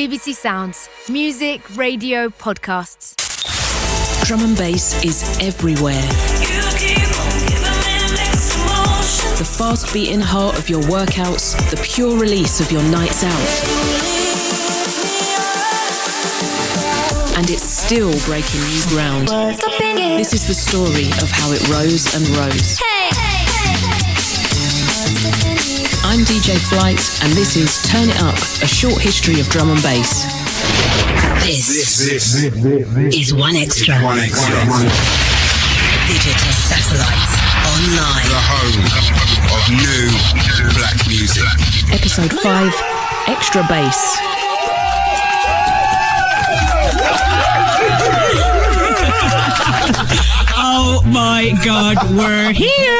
BBC Sounds. Music, radio, podcasts. Drum and bass is everywhere. The fast-beating heart of your workouts, the pure release of your nights out. And it's still breaking new ground. This is the story of how it rose and rose. I'm DJ Flight, and this is Turn It Up, a short history of drum and bass. This is One Extra. Digital satellite, online. The home of new black music. Episode 5, Extra Bass. Oh my God, we're here!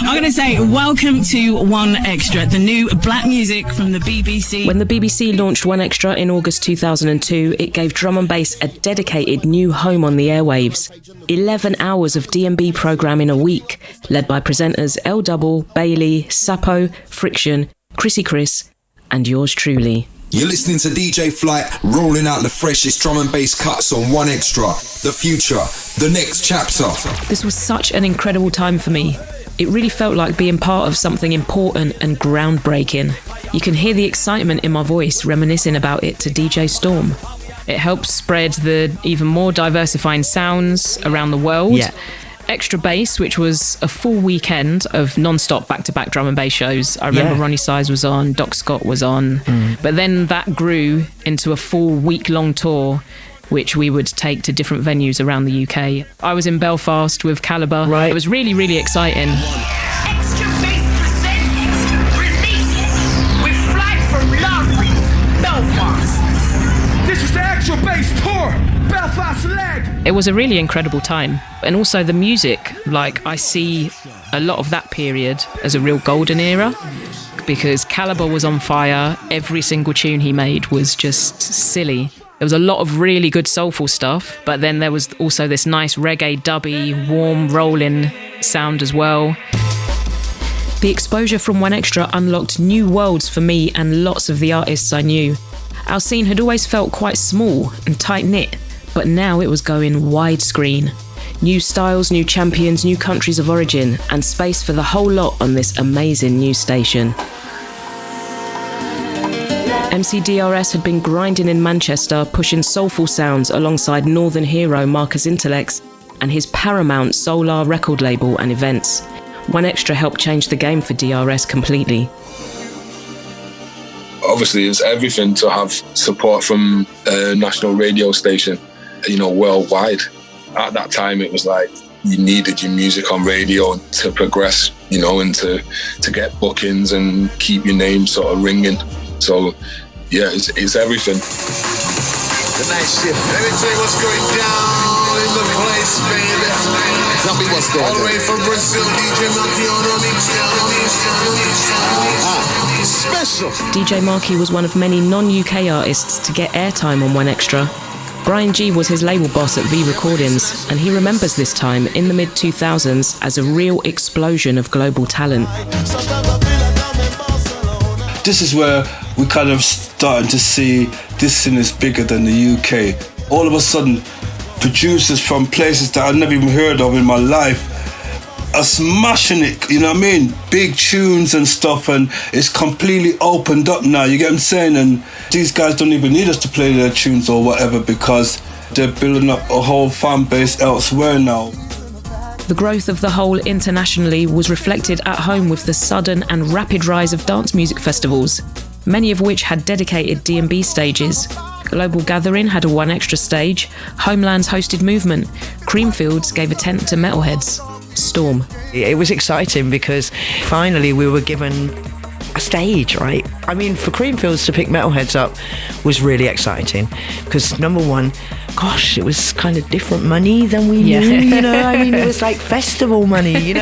I'm going to say welcome to One Extra, the new black music from the BBC. When the BBC launched One Extra in August 2002, it gave drum and bass a dedicated new home on the airwaves. 11 hours of D&B programming a week, led by presenters L Double, Bailey, Sapo, Friction, Chrissy Chris, and yours truly. You're listening to DJ Flight, rolling out the freshest drum and bass cuts on One Extra. The future, the next chapter. This was such an incredible time for me. It really felt like being part of something important and groundbreaking. You can hear the excitement in my voice reminiscing about it to DJ Storm. It helps spread the even more diversifying sounds around the world. Yeah. Extra Bass, which was a full weekend of non-stop back-to-back drum and bass shows. I remember Ronnie Size was on, Doc Scott was on, but then that grew into a full week-long tour, which we would take to different venues around the UK. I was in Belfast with Calibre. Right. It was really, really exciting. Extra Bass presents Release with Flight from Love, Belfast. This is the Extra Bass tour, Belfast leg. It was a really incredible time. And also the music, like I see a lot of that period as a real golden era, because Calibre was on fire. Every single tune he made was just silly. There was a lot of really good soulful stuff, but then there was also this nice reggae, dubby, warm, rolling sound as well. The exposure from One Extra unlocked new worlds for me and lots of the artists I knew. Our scene had always felt quite small and tight-knit, but now it was going widescreen. New styles, new champions, new countries of origin, and space for the whole lot on this amazing new station. MC DRS had been grinding in Manchester, pushing soulful sounds alongside Northern hero Marcus Intellects and his Paramount Solar record label and events. One Extra helped change the game for DRS completely. Obviously, it's everything to have support from a national radio station, worldwide. At that time, it was like you needed your music on radio to progress, and to get bookings and keep your name sort of ringing. So, yeah, it's everything. The night shift. Let me tell you what's going down in the place, baby. Tell me what's going on. All the way from Brazil, DJ Marky on the mix. Special. DJ Marky was one of many non-UK artists to get airtime on One Extra. Brian G was his label boss at V Recordings, and he remembers this time in the mid-2000s as a real explosion of global talent. This is where we kind of starting to see this scene is bigger than the UK. All of a sudden, producers from places that I'd never even heard of in my life are smashing it, you know what I mean? Big tunes and stuff, and it's completely opened up now, you get what I'm saying? And these guys don't even need us to play their tunes or whatever, because they're building up a whole fan base elsewhere now. The growth of the whole internationally was reflected at home with the sudden and rapid rise of dance music festivals, many of which had dedicated D&B stages. Global Gathering had a One Extra stage, Homeland's hosted Movement, Creamfields gave a tent to metalheads. Storm. It was exciting because finally we were given a stage, right? I mean, for Creamfields to pick metalheads up was really exciting because, number one, gosh, it was kind of different money than we knew, I mean, it was like festival money,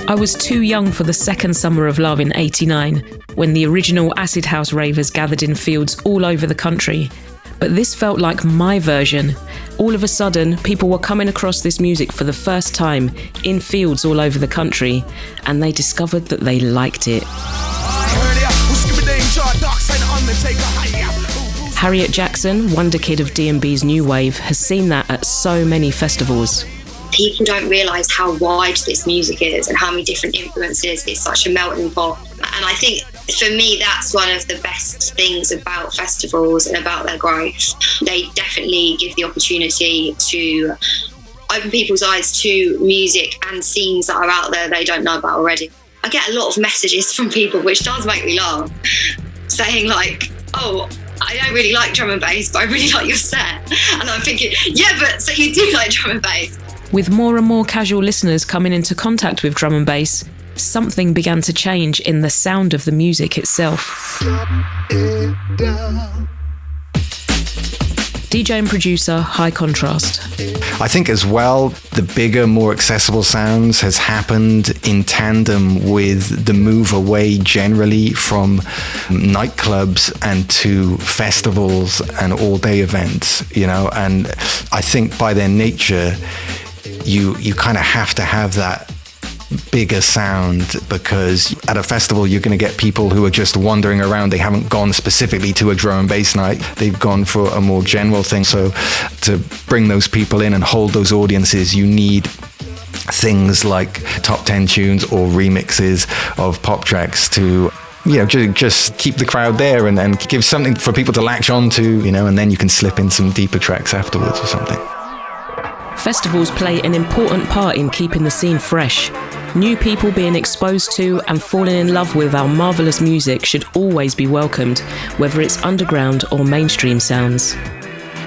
I was too young for the second Summer of Love in '89, when the original acid house ravers gathered in fields all over the country. But this felt like my version. All of a sudden, people were coming across this music for the first time in fields all over the country, and they discovered that they liked it. Harriet Jackson, wonder kid of D&B's new wave, has seen that at so many festivals. People don't realise how wide this music is and how many different influences. It's such a melting pot. And I think for me, that's one of the best things about festivals and about their growth. They definitely give the opportunity to open people's eyes to music and scenes that are out there they don't know about already. I get a lot of messages from people, which does make me laugh, saying like, oh, I don't really like drum and bass, but I really like your set. And I'm thinking, yeah, but so you do like drum and bass. With more and more casual listeners coming into contact with drum and bass, something began to change in the sound of the music itself. DJ and producer High Contrast. I think as well, the bigger, more accessible sounds has happened in tandem with the move away generally from nightclubs and to festivals and all-day events, you know, and I think by their nature, you kind of have to have that bigger sound, because at a festival you're going to get people who are just wandering around. They haven't gone specifically to a drum and bass night, they've gone for a more general thing. So to bring those people in and hold those audiences, you need things like top 10 tunes or remixes of pop tracks to, you know, just keep the crowd there and give something for people to latch on to, you know, and then you can slip in some deeper tracks afterwards or something. Festivals play an important part in keeping the scene fresh. New people being exposed to and falling in love with our marvellous music should always be welcomed, whether it's underground or mainstream sounds.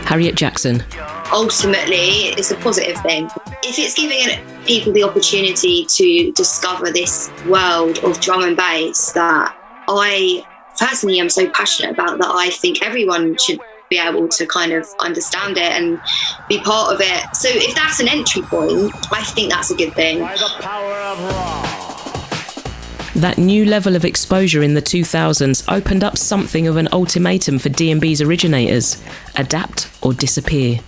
Harriet Jackson. Ultimately, it's a positive thing. If it's giving people the opportunity to discover this world of drum and bass that I personally am so passionate about, that I think everyone should be able to kind of understand it and be part of it. So if that's an entry point, I think that's a good thing. That new level of exposure in the 2000s opened up something of an ultimatum for D&B's originators: adapt or disappear.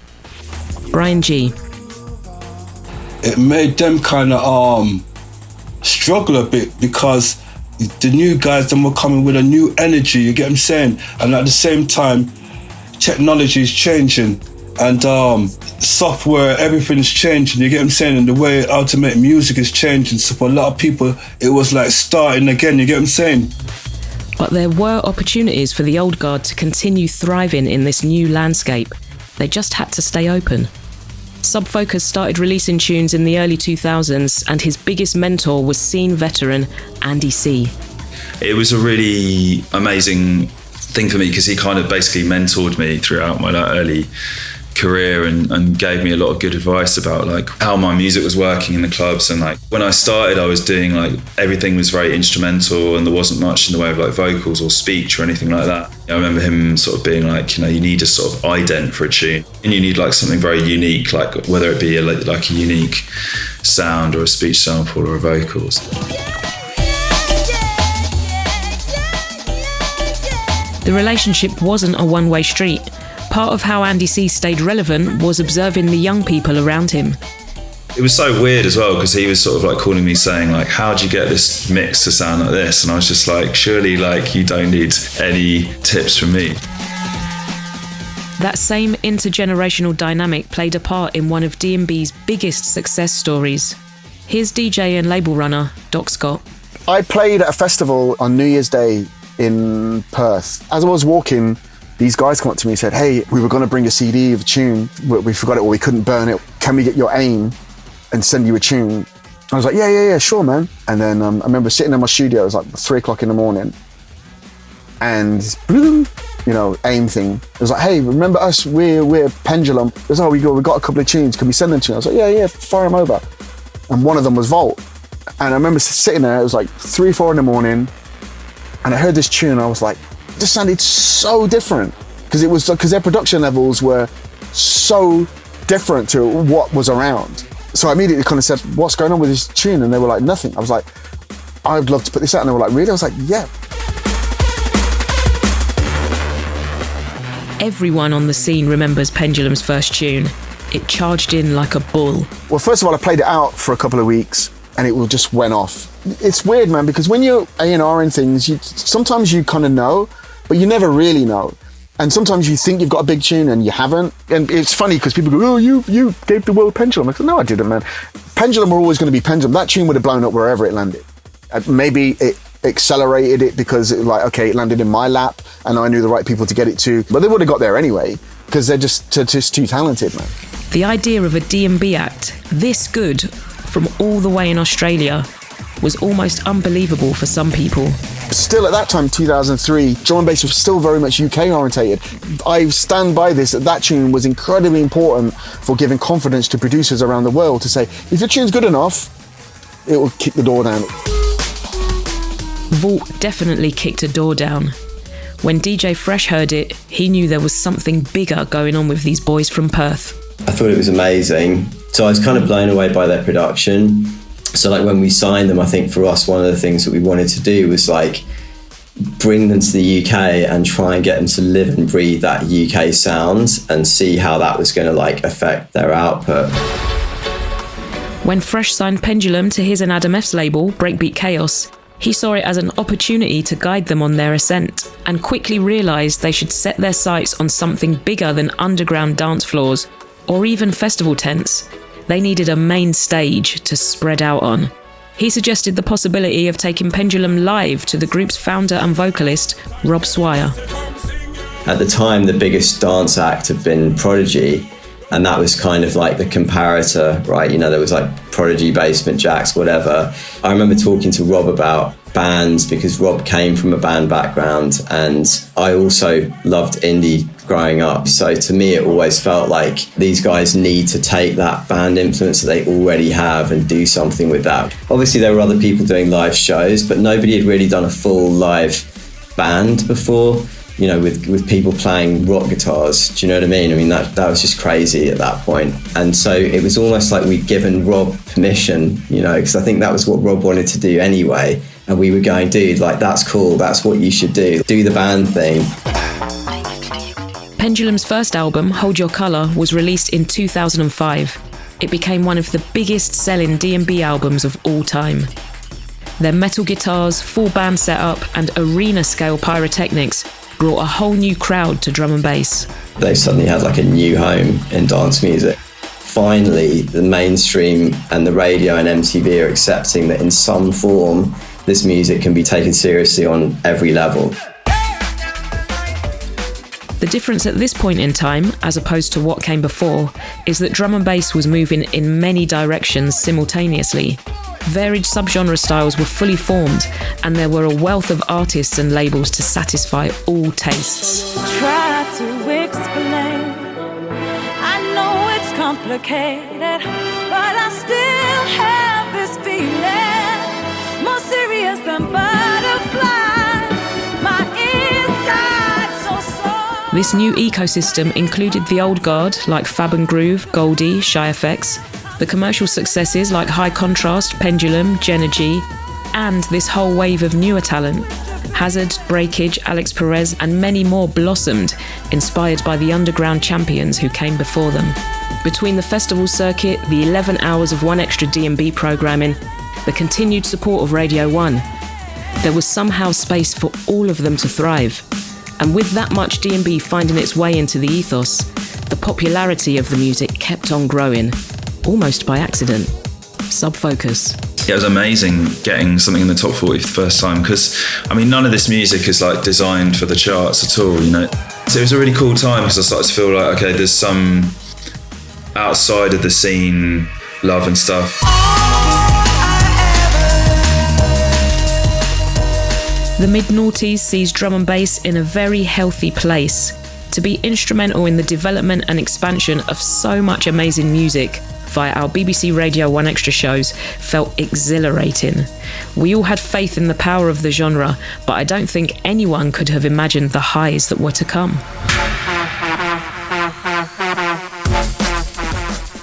Brian G. It made them kind of struggle a bit, because the new guys then were coming with a new energy, you get what I'm saying? And at the same time, technology is changing, and software, everything's changing, you get what I'm saying? And the way how to make music is changing. So for a lot of people, it was like starting again, you get what I'm saying? But there were opportunities for the old guard to continue thriving in this new landscape. They just had to stay open. Sub Focus started releasing tunes in the early 2000s, and his biggest mentor was scene veteran Andy C. It was a really amazing thing for me, because he kind of basically mentored me throughout my early career and gave me a lot of good advice about like how my music was working in the clubs. And like when I started, I was doing like everything was very instrumental, and there wasn't much in the way of like vocals or speech or anything like that. I remember him sort of being like, you know, you need a sort of ident for a tune, and you need like something very unique, like whether it be like a unique sound or a speech sample or a vocals. The relationship wasn't a one-way street. Part of how Andy C stayed relevant was observing the young people around him. It was so weird as well, because he was sort of like calling me saying like, how'd you get this mix to sound like this? And I was just like, surely like you don't need any tips from me. That same intergenerational dynamic played a part in one of D&B's biggest success stories. Here's DJ and label runner Doc Scott. I played at a festival on New Year's Day in Perth. As I was walking, these guys come up to me and said, hey, we were going to bring a CD of a tune, we forgot it or we couldn't burn it. Can we get your AIM and send you a tune? I was like, yeah, sure, man. And then I remember sitting in my studio, it was like 3 o'clock in the morning, and this, you know, AIM thing. It was like, hey, remember us? We're Pendulum. It was, we got a couple of tunes, can we send them to you? I was like, yeah, fire them over. And one of them was Volt. And I remember sitting there, it was like 3, 4 in the morning, and I heard this tune, and I was like, it just sounded so different, because their production levels were so different to what was around. So I immediately kind of said, what's going on with this tune? And they were like, nothing. I was like, I'd love to put this out. And they were like, really? I was like, yeah. Everyone on the scene remembers Pendulum's first tune. It charged in like a bull. Well, first of all, I played it out for a couple of weeks and it just went off. It's weird, man, because when you're A&R and things, sometimes you kind of know, but you never really know. And sometimes you think you've got a big tune and you haven't. And it's funny because people go, oh, you gave the world Pendulum. I said, no, I didn't, man. Pendulum were always going to be Pendulum. That tune would have blown up wherever it landed. Maybe it accelerated it because it landed in my lap and I knew the right people to get it to. But they would have got there anyway because they're just too talented, man. The idea of a D&B act this good from all the way in Australia was almost unbelievable for some people. Still at that time, 2003, drum and bass was still very much UK orientated. I stand by this, that tune was incredibly important for giving confidence to producers around the world to say, if your tune's good enough, it will kick the door down. Vault definitely kicked a door down. When DJ Fresh heard it, he knew there was something bigger going on with these boys from Perth. I thought it was amazing. So I was kind of blown away by their production. So like when we signed them, I think for us, one of the things that we wanted to do was like bring them to the UK and try and get them to live and breathe that UK sound and see how that was going to like affect their output. When Fresh signed Pendulum to his and Adam F's label, Breakbeat Chaos, he saw it as an opportunity to guide them on their ascent and quickly realised they should set their sights on something bigger than underground dance floors or even festival tents. They needed a main stage to spread out on. He suggested the possibility of taking Pendulum live to the group's founder and vocalist, Rob Swire. At the time, the biggest dance act had been Prodigy, and that was kind of like the comparator, right? You know, there was like Prodigy, Basement Jaxx, whatever. I remember talking to Rob about bands because Rob came from a band background and I also loved indie growing up. So to me, it always felt like these guys need to take that band influence that they already have and do something with that. Obviously, there were other people doing live shows, but nobody had really done a full live band before. You know, with people playing rock guitars. Do you know what I mean? I mean, that was just crazy at that point. And so it was almost like we'd given Rob permission, you know, because I think that was what Rob wanted to do anyway. And we were going, dude, like, that's cool. That's what you should do. Do the band thing. Pendulum's first album, Hold Your Colour, was released in 2005. It became one of the biggest selling D&B albums of all time. Their metal guitars, full band setup, and arena-scale pyrotechnics brought a whole new crowd to drum and bass. They suddenly had like a new home in dance music. Finally, the mainstream and the radio and MTV are accepting that in some form, this music can be taken seriously on every level. The difference at this point in time, as opposed to what came before, is that drum and bass was moving in many directions simultaneously. Varied subgenre styles were fully formed, and there were a wealth of artists and labels to satisfy all tastes. Try to explain. I know it's complicated, but I still have this feeling more serious than butterflies. My inside so soft. This new ecosystem included the old guard like Fab and Groove, Goldie, Shy FX, the commercial successes like High Contrast, Pendulum, Jenna G, and this whole wave of newer talent. Hazard, Breakage, Alex Perez, and many more blossomed, inspired by the underground champions who came before them. Between the festival circuit, the 11 hours of 1Xtra D&B programming, the continued support of Radio 1, there was somehow space for all of them to thrive. And with that much D&B finding its way into the ethos, the popularity of the music kept on growing. Almost by accident. Sub-Focus. Yeah, it was amazing getting something in the top 40 for the first time because, I mean, none of this music is like designed for the charts at all, you know. So it was a really cool time because I started to feel like, okay, there's some outside of the scene love and stuff. The mid-noughties sees drum and bass in a very healthy place. To be instrumental in the development and expansion of so much amazing music via our BBC Radio 1Xtra shows felt exhilarating. We all had faith in the power of the genre, but I don't think anyone could have imagined the highs that were to come.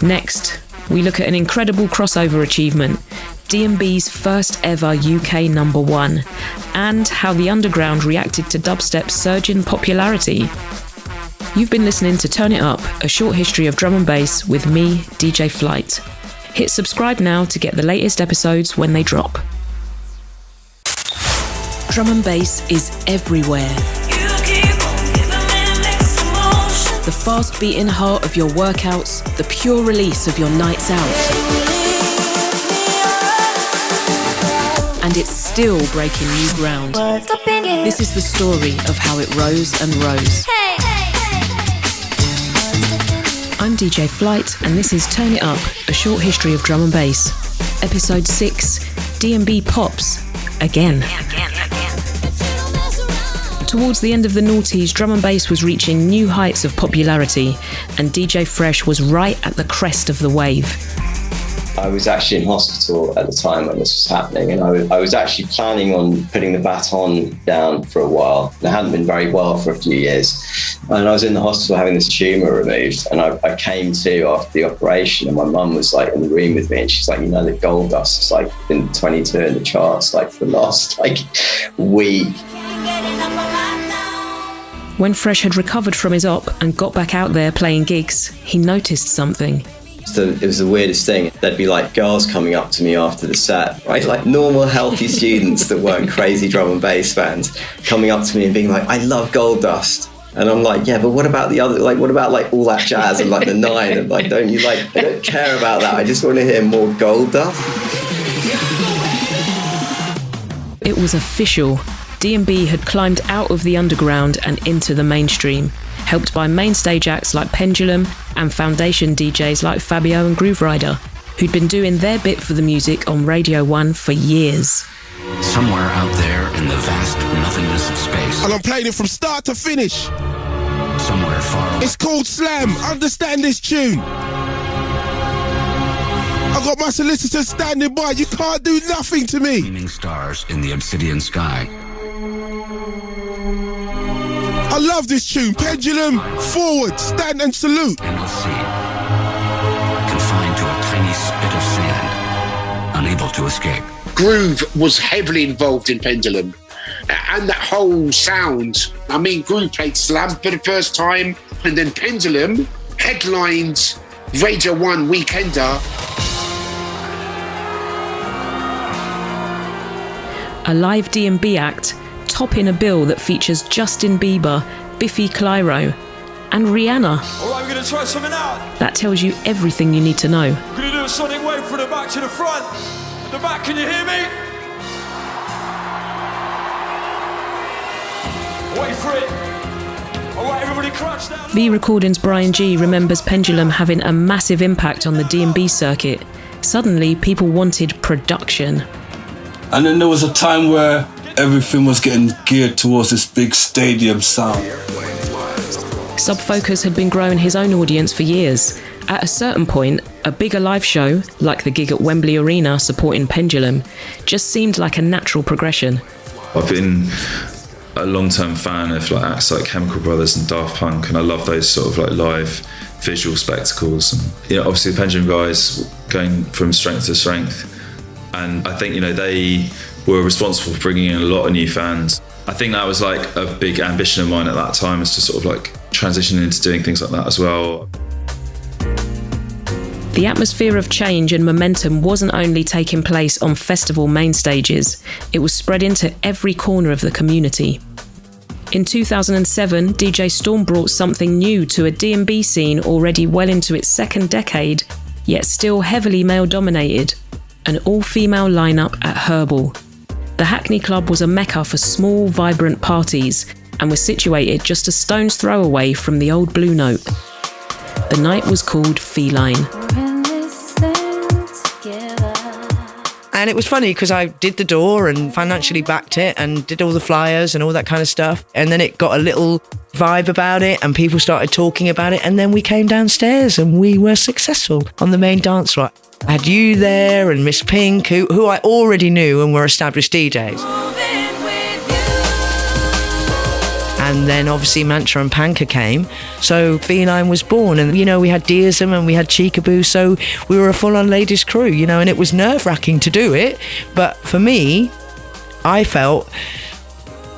Next, we look at an incredible crossover achievement, D&B's first ever UK #1, and how the underground reacted to dubstep's surge in popularity. You've been listening to Turn It Up, a short history of drum and bass with me, DJ Flight. Hit subscribe now to get the latest episodes when they drop. Drum and bass is everywhere. The fast beating heart of your workouts, the pure release of your nights out. And it's still breaking new ground. This is the story of how it rose and rose. I'm DJ Flight, and this is Turn It Up, a short history of drum and bass. Episode 6, D&B Pops, again. Towards the end of the noughties, drum and bass was reaching new heights of popularity, and DJ Fresh was right at the crest of the wave. I was actually in hospital at the time when this was happening, and I was actually planning on putting the baton down for a while. I hadn't been very well for a few years, and I was in the hospital having this tumour removed, and I came to after the operation, and my mum was like in the room with me, and she's like, you know, the Gold Dust is like been 22 in the charts like for the last week. When Fresh had recovered from his op and got back out there playing gigs, he noticed something. It was the weirdest thing. There'd be like girls coming up to me after the set, right? Like normal, healthy students that weren't crazy drum and bass fans coming up to me and being like, I love Gold Dust. And I'm like, yeah, but what about the other, like, what about like All That Jazz and like the Nine? And like, don't you like, I don't care about that. I just want to hear more Gold Dust. It was official. D&B had climbed out of the underground and into the mainstream, helped by main stage acts like Pendulum and foundation DJs like Fabio and Groove Rider, who'd been doing their bit for the music on Radio 1 for years. Somewhere out there in the vast nothingness of space. And I'm playing it from start to finish. Somewhere far away. It's called Slam. Understand this tune. I got my solicitors standing by. You can't do nothing to me. Gleaming stars in the obsidian sky. I love this tune. Pendulum, forward, stand and salute. Endless sea. Confined to a tiny spit of sand. Unable to escape. Groove was heavily involved in Pendulum. And that whole sound. I mean, Groove played Slam for the first time. And then Pendulum headlined Radio 1 Weekender. A live D&B act, topping a bill that features Justin Bieber, Biffy Clyro, and Rihanna. All right, we're going to try something out. That tells you everything you need to know. We're going to do a sonic wave from the back to the front. At the back, can you hear me? Wait for it. All right, everybody crouch down. V Recordings' Brian G remembers Pendulum having a massive impact on the D&B circuit. Suddenly, people wanted production. And then there was a time where everything was getting geared towards this big stadium sound. Sub Focus had been growing his own audience for years. At a certain point, a bigger live show, like the gig at Wembley Arena supporting Pendulum, just seemed like a natural progression. I've been a long-term fan of like acts like Chemical Brothers and Daft Punk, and I love those sort of like live visual spectacles. And you know, obviously the Pendulum guys going from strength to strength. And I think, you know, they were responsible for bringing in a lot of new fans. I think that was like a big ambition of mine at that time, is to sort of like transition into doing things like that as well. The atmosphere of change and momentum wasn't only taking place on festival main stages, it was spread into every corner of the community. In 2007, DJ Storm brought something new to a D&B scene already well into its second decade, yet still heavily male-dominated. An all-female lineup at Herbal. The Hackney Club was a mecca for small, vibrant parties and was situated just a stone's throw away from the old Blue Note. The night was called Feline. And it was funny because I did the door and financially backed it and did all the flyers and all that kind of stuff. And then it got a little vibe about it and people started talking about it. And then we came downstairs and we were successful on the main dance floor. I had you there and Miss Pink, who I already knew and were established DJs. And then obviously Mantra and Panka came, so Feline was born. And, you know, we had Deism and we had Cheekaboo, so we were a full-on ladies crew, you know, and it was nerve-wracking to do it. But for me, I felt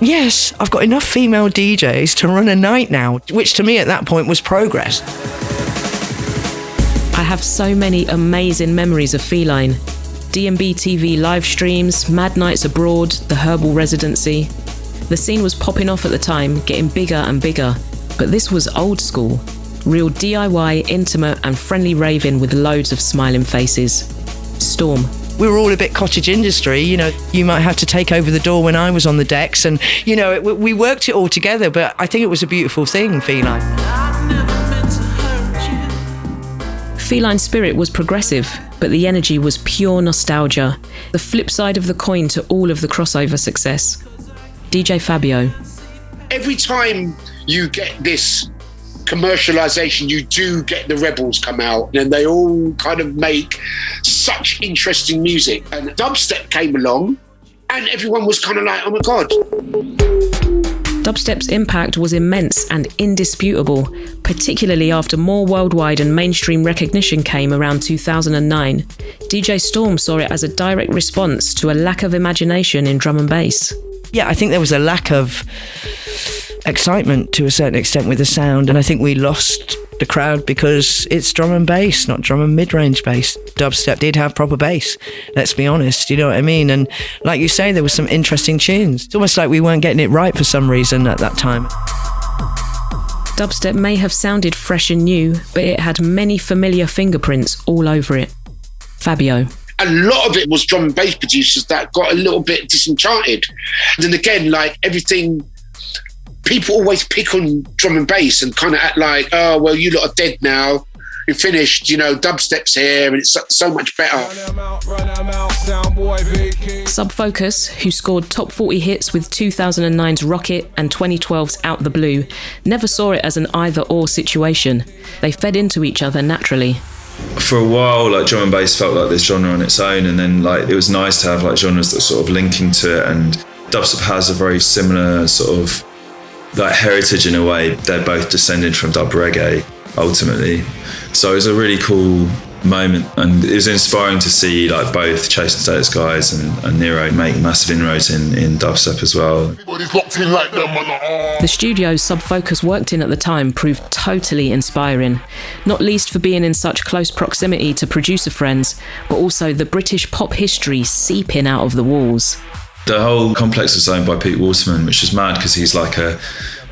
yes, I've got enough female DJs to run a night now, which to me at that point was progress. I have so many amazing memories of Feline. D&B TV live streams, Mad Nights Abroad, the Herbal Residency. The scene was popping off at the time, getting bigger and bigger. But this was old school. Real DIY, intimate and friendly raving with loads of smiling faces. Storm. We were all a bit cottage industry, you know, you might have to take over the door when I was on the decks and, you know, we worked it all together, but I think it was a beautiful thing, Feline. Feline Spirit was progressive, but the energy was pure nostalgia. The flip side of the coin to all of the crossover success. DJ Fabio. Every time you get this commercialization, you do get the rebels come out and they all kind of make such interesting music. And dubstep came along and everyone was kind of like, oh my God. Dubstep's impact was immense and indisputable, particularly after more worldwide and mainstream recognition came around 2009. DJ Storm saw it as a direct response to a lack of imagination in drum and bass. Yeah, I think there was a lack of excitement to a certain extent with the sound, and I think we lost the crowd because it's drum and bass, not drum and mid-range bass. Dubstep did have proper bass, let's be honest, you know what I mean? And like you say, there was some interesting tunes. It's almost like we weren't getting it right for some reason at that time. Dubstep may have sounded fresh and new, but it had many familiar fingerprints all over it. Fabio. A lot of it was drum and bass producers that got a little bit disenchanted. And then again, like everything, people always pick on drum and bass and kind of act like, oh, well, you lot are dead now. You're finished, you know, dubstep's here and it's so much better. Sub Focus, who scored top 40 hits with 2009's Rocket and 2012's Out the Blue, never saw it as an either-or situation. They fed into each other naturally. For a while, like drum and bass felt like this genre on its own, and then like it was nice to have like genres that were sort of linking to it, and dubstep has a very similar sort of like heritage in a way. They're both descended from dub reggae ultimately, so it was a really cool moment, and it was inspiring to see like both Chase and Status guys and Nero make massive inroads in dubstep as well. The studios Sub Focus worked in at the time proved totally inspiring, not least for being in such close proximity to producer friends, but also the British pop history seeping out of the walls. The whole complex was owned by Pete Waterman, which is mad because he's like a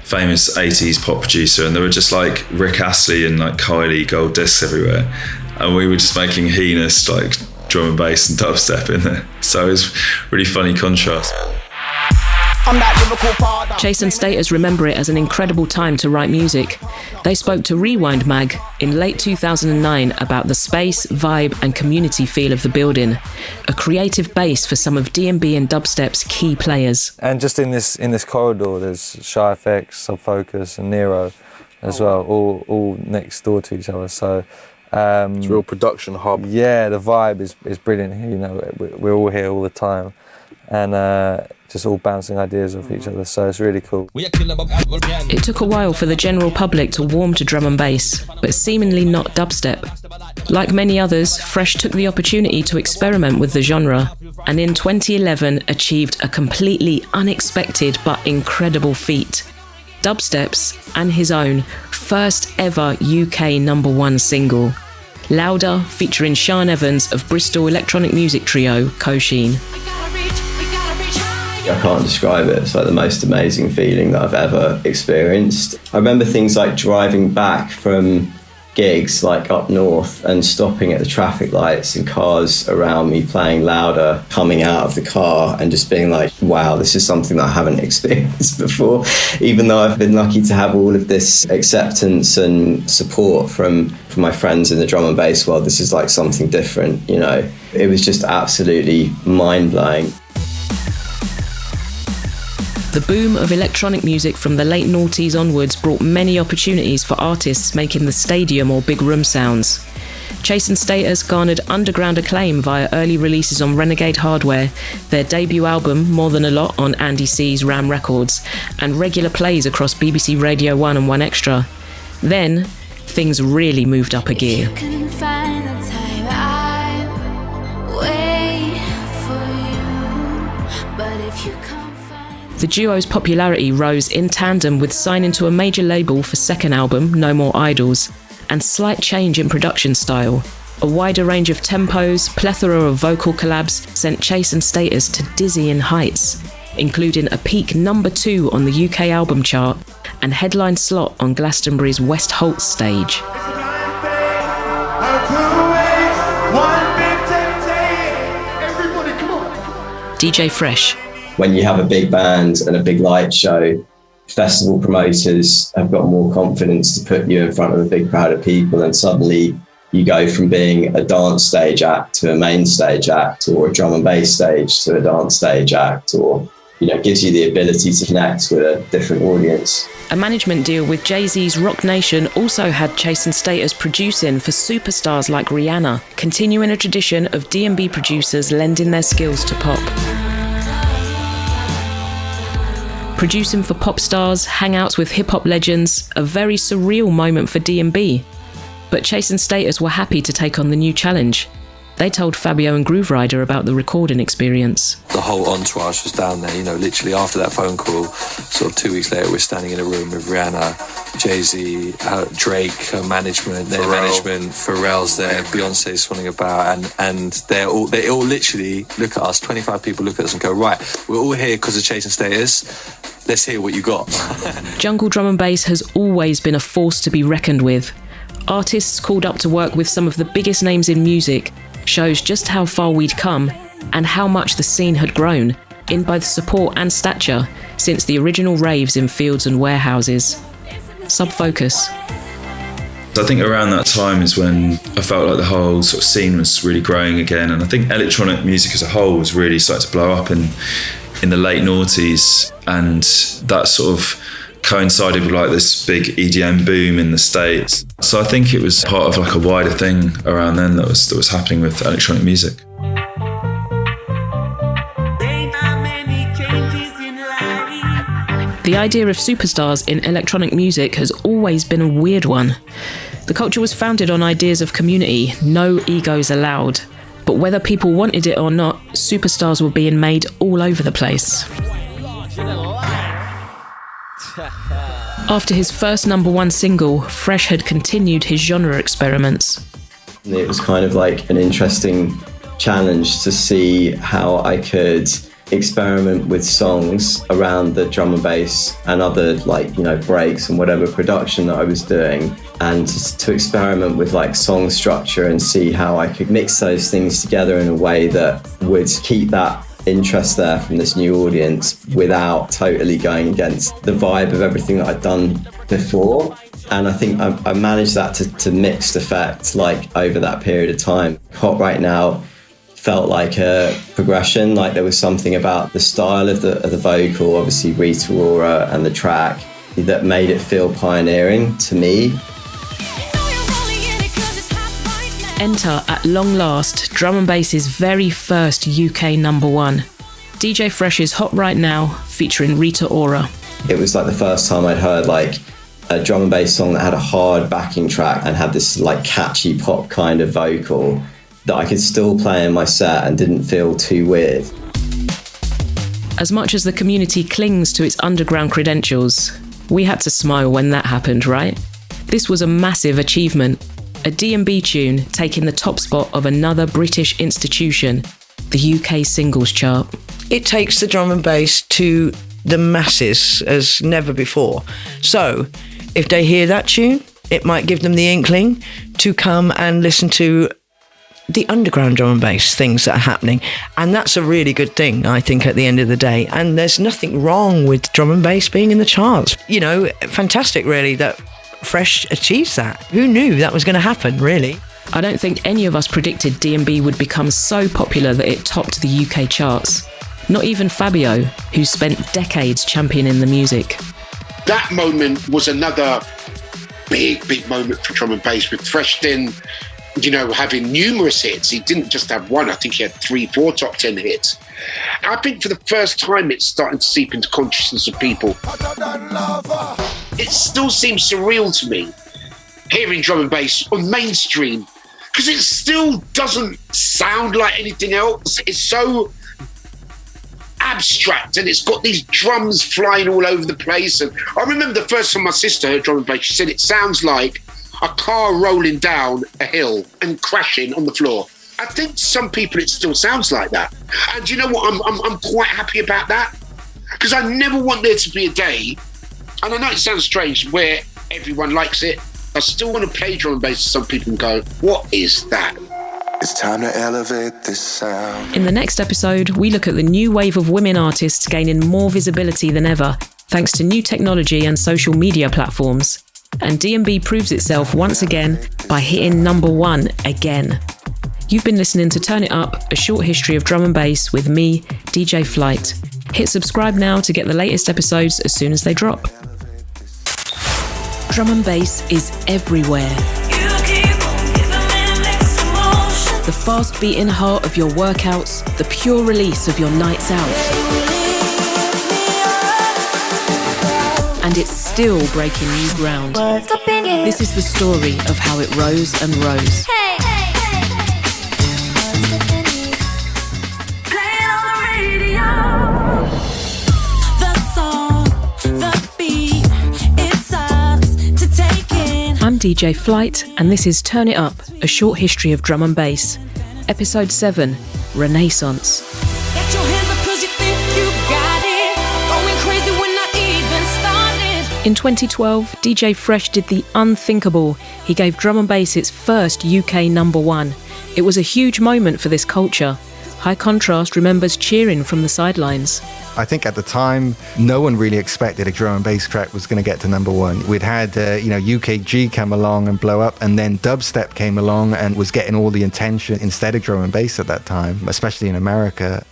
famous 80s pop producer, and there were just like Rick Astley and like Kylie gold discs everywhere, and we were just making heinous like drum and bass and dubstep in there, so it was really funny contrast. Chase and Status remember it as an incredible time to write music. They spoke to Rewind Mag in late 2009 about the space, vibe and community feel of the building, a creative base for some of D&B and dubstep's key players. And just in this corridor there's Shy FX, Sub Focus and Nero as well, all next door to each other, so it's a real production hub. Yeah, the vibe is brilliant here, you know, we're all here all the time, and just all bouncing ideas off each other, so it's really cool. It took a while for the general public to warm to drum and bass, but seemingly not dubstep. Like many others, Fresh took the opportunity to experiment with the genre, and in 2011 achieved a completely unexpected but incredible feat. Dubstep's, and his own, first ever UK #1 single. Louder, featuring Sean Evans of Bristol electronic music trio Kosheen. I can't describe it. It's like the most amazing feeling that I've ever experienced. I remember things like driving back from gigs like up north and stopping at the traffic lights and cars around me playing Louder, coming out of the car and just being like, wow, this is something that I haven't experienced before. Even though I've been lucky to have all of this acceptance and support from my friends in the drum and bass world, this is like something different, you know. It was just absolutely mind-blowing. The boom of electronic music from the late noughties onwards brought many opportunities for artists making the stadium or big room sounds. Chase and Status garnered underground acclaim via early releases on Renegade Hardware, their debut album More Than a Lot on Andy C's Ram Records, and regular plays across BBC Radio 1 and 1 Extra. Then, things really moved up a gear. The The duo's popularity rose in tandem with signing to a major label for second album, No More Idols, and slight change in production style. A wider range of tempos, plethora of vocal collabs sent Chase and Status to dizzying heights, including a peak #2 on the UK album chart and headline slot on Glastonbury's West Holt stage. DJ Fresh. When you have a big band and a big light show, festival promoters have got more confidence to put you in front of a big crowd of people, and suddenly you go from being a dance stage act to a main stage act, or a drum and bass stage to a dance stage act, or, you know, gives you the ability to connect with a different audience. A management deal with Jay-Z's Rock Nation also had Chase and Status producing for superstars like Rihanna, continuing a tradition of D&B producers lending their skills to pop. Producing for pop stars, hangouts with hip-hop legends, a very surreal moment for D&B. But Chase and Status were happy to take on the new challenge. They told Fabio and Groove Rider about the recording experience. The whole entourage was down there, you know, literally after that phone call, sort of 2 weeks later, we're standing in a room with Rihanna, Jay-Z, Drake, her management, their management, Pharrell's there, Beyonce's swanning about, and they all literally look at us, 25 people look at us and go, right, we're all here because of Chase and Status, let's hear what you got. Jungle drum and bass has always been a force to be reckoned with. Artists called up to work with some of the biggest names in music shows just how far we'd come and how much the scene had grown in both support and stature since the original raves in fields and warehouses. Sub-Focus. I think around that time is when I felt like the whole sort of scene was really growing again, and I think electronic music as a whole was really starting to blow up in the late noughties, and that sort of coincided with like this big EDM boom in the States. So I think it was part of like a wider thing around then that was happening with electronic music. The idea of superstars in electronic music has always been a weird one. The culture was founded on ideas of community, no egos allowed. But whether people wanted it or not, superstars were being made all over the place. After his first #1 single, Fresh had continued his genre experiments. It was kind of like an interesting challenge to see how I could experiment with songs around the drum and bass and other, like, you know, breaks and whatever production that I was doing, and to experiment with like song structure and see how I could mix those things together in a way that would keep that interest there from this new audience without totally going against the vibe of everything that I'd done before. And I think I managed that to mixed effect, like, over that period of time. Hot Right Now felt like a progression, like there was something about the style of the vocal, obviously Rita Ora, and the track that made it feel pioneering to me. Enter, at long last, drum and bass's very first UK #1. DJ Fresh's Hot Right Now, featuring Rita Ora. It was like the first time I'd heard like a drum and bass song that had a hard backing track and had this like catchy pop kind of vocal that I could still play in my set and didn't feel too weird. As much as the community clings to its underground credentials, we had to smile when that happened, right? This was a massive achievement. A D&B tune taking the top spot of another British institution, the UK singles chart. It takes the drum and bass to the masses as never before. So, if they hear that tune, it might give them the inkling to come and listen to the underground drum and bass things that are happening. And that's a really good thing, I think, at the end of the day. And there's nothing wrong with drum and bass being in the charts. You know, fantastic, really, that Fresh achieves that. Who knew that was going to happen, really? I don't think any of us predicted D&B would become so popular that it topped the UK charts. Not even Fabio, who spent decades championing the music. That moment was another big moment for drum and bass, with Fresh then, you know, having numerous hits. He didn't just have one, I think he had 3-4 top 10 hits. I think for the first time it's starting to seep into consciousness of people. It still seems surreal to me hearing drum and bass on mainstream, because it still doesn't sound like anything else. It's so abstract, and it's got these drums flying all over the place. And I remember the first time my sister heard drum and bass, she said it sounds like a car rolling down a hill and crashing on the floor. I think to some people it still sounds like that. And you know what? I'm quite happy about that, because I never want there to be a day, and I know it sounds strange, where everyone likes it. I still want to play drum and bass to some people and go, what is that? It's time to elevate this sound. In the next episode, we look at the new wave of women artists gaining more visibility than ever, thanks to new technology and social media platforms. And D&B proves itself once again by hitting number 1 again. You've been listening to Turn It Up, a short history of drum and bass with me, DJ Flight. Hit subscribe now to get the latest episodes as soon as they drop. Drum and bass is everywhere. The fast beating heart of your workouts, the pure release of your nights out. And it's still breaking new ground. This is the story of how it rose and rose. I'm DJ Flight, and this is Turn It Up, a short history of drum and bass. Episode 7, Renaissance. Get your hands up 'cause you think you got it. Going crazy when I even started. In 2012, DJ Fresh did the unthinkable. He gave drum and bass its first UK number 1. It was a huge moment for this culture. High Contrast remembers cheering from the sidelines. I think at the time, no one really expected a drum and bass track was going to get to number 1. We'd had, UKG come along and blow up, and then dubstep came along and was getting all the attention instead of drum and bass at that time, especially in America.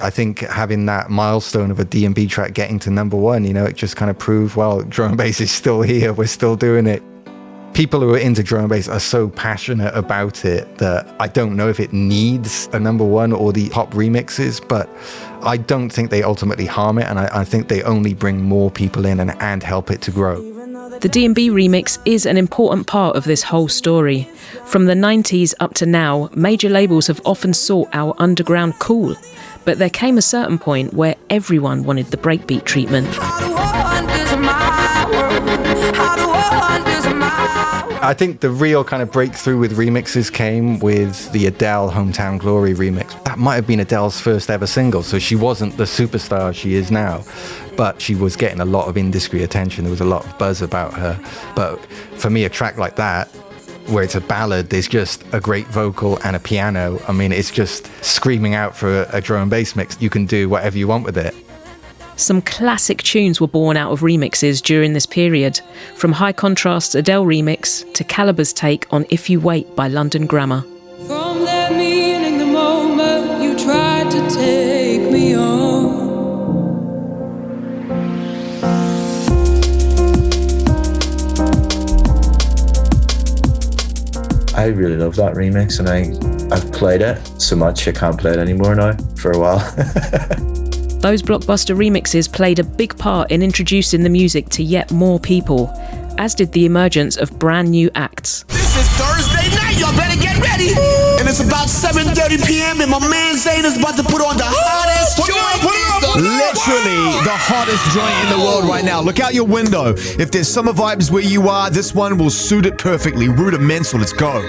I think having that milestone of a D&B track getting to number 1, it just kind of proved, well, drum and bass is still here, we're still doing it. People who are into drum and bass are so passionate about it that I don't know if it needs a number 1 or the pop remixes, but I don't think they ultimately harm it, and I think they only bring more people in and help it to grow. The D&B remix is an important part of this whole story. From the 90s up to now, major labels have often sought our underground cool, but there came a certain point where everyone wanted the breakbeat treatment. I think the real kind of breakthrough with remixes came with the Adele Hometown Glory remix. That might have been Adele's first ever single, so she wasn't the superstar she is now, but she was getting a lot of industry attention. There was a lot of buzz about her. But for me, a track like that, where it's a ballad, there's just a great vocal and a piano. I mean, it's just screaming out for a drum and bass mix. You can do whatever you want with it. Some classic tunes were born out of remixes during this period, from High Contrast's Adele remix to Caliber's take on If You Wait by London Grammar. From that meaning, the moment you tried to take me on. I really love that remix, and I've played it so much I can't play it anymore now for a while. Those blockbuster remixes played a big part in introducing the music to yet more people, as did the emergence of brand new acts. This is Thursday night, y'all better get ready. And it's about 7:30 p.m. and my man Zane is about to put on the hottest joint. Literally the hottest joint in the world right now. Look out your window. If there's summer vibes where you are, this one will suit it perfectly. Rudimental, let's go.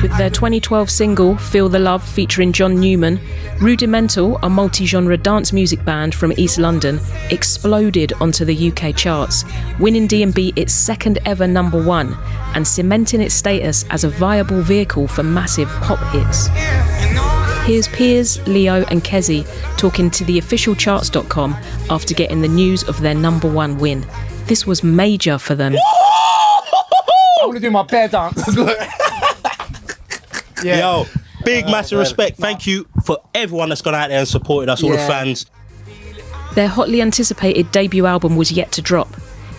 With their 2012 single, Feel the Love, featuring John Newman, Rudimental, a multi-genre dance music band from East London, exploded onto the UK charts, winning D&B its second ever number 1 and cementing its status as a viable vehicle for massive pop hits. Here's Piers, Leo and Kezi talking to the officialcharts.com after getting the news of their number 1 win. This was major for them. I'm going to do my bear dance. Yeah. Yo, big massive respect. Thank you for everyone that's gone out there and supported us, all the fans. Their hotly anticipated debut album was yet to drop.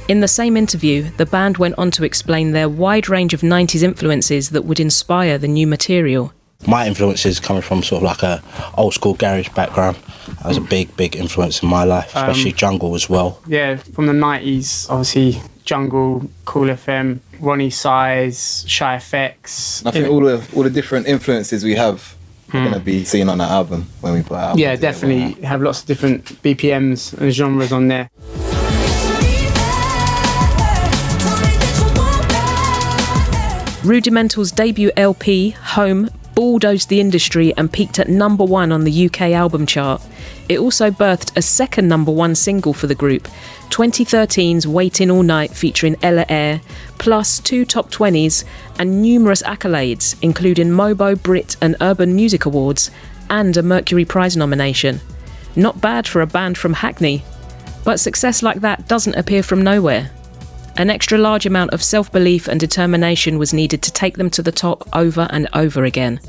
In the same interview, the band went on to explain their wide range of 90s influences that would inspire the new material. My influences coming from sort of like a old school garage background. That was a big influence in my life, especially jungle as well. Yeah, from the 90s, obviously Jungle, Cool FM, Ronnie Size, Shy FX. I think all the different influences we have are going to be seen on that album when we put it out. Yeah, definitely have lots of different BPMs and genres on there. Rudimental's debut LP, Home, bulldozed the industry and peaked at number 1 on the UK album chart. It also birthed a second number 1 single for the group, 2013's Waiting All Night featuring Ella Eyre, plus 2 top 20s and numerous accolades, including Mobo, Brit and Urban Music Awards, and a Mercury Prize nomination. Not bad for a band from Hackney. But success like that doesn't appear from nowhere. An extra large amount of self-belief and determination was needed to take them to the top over and over again.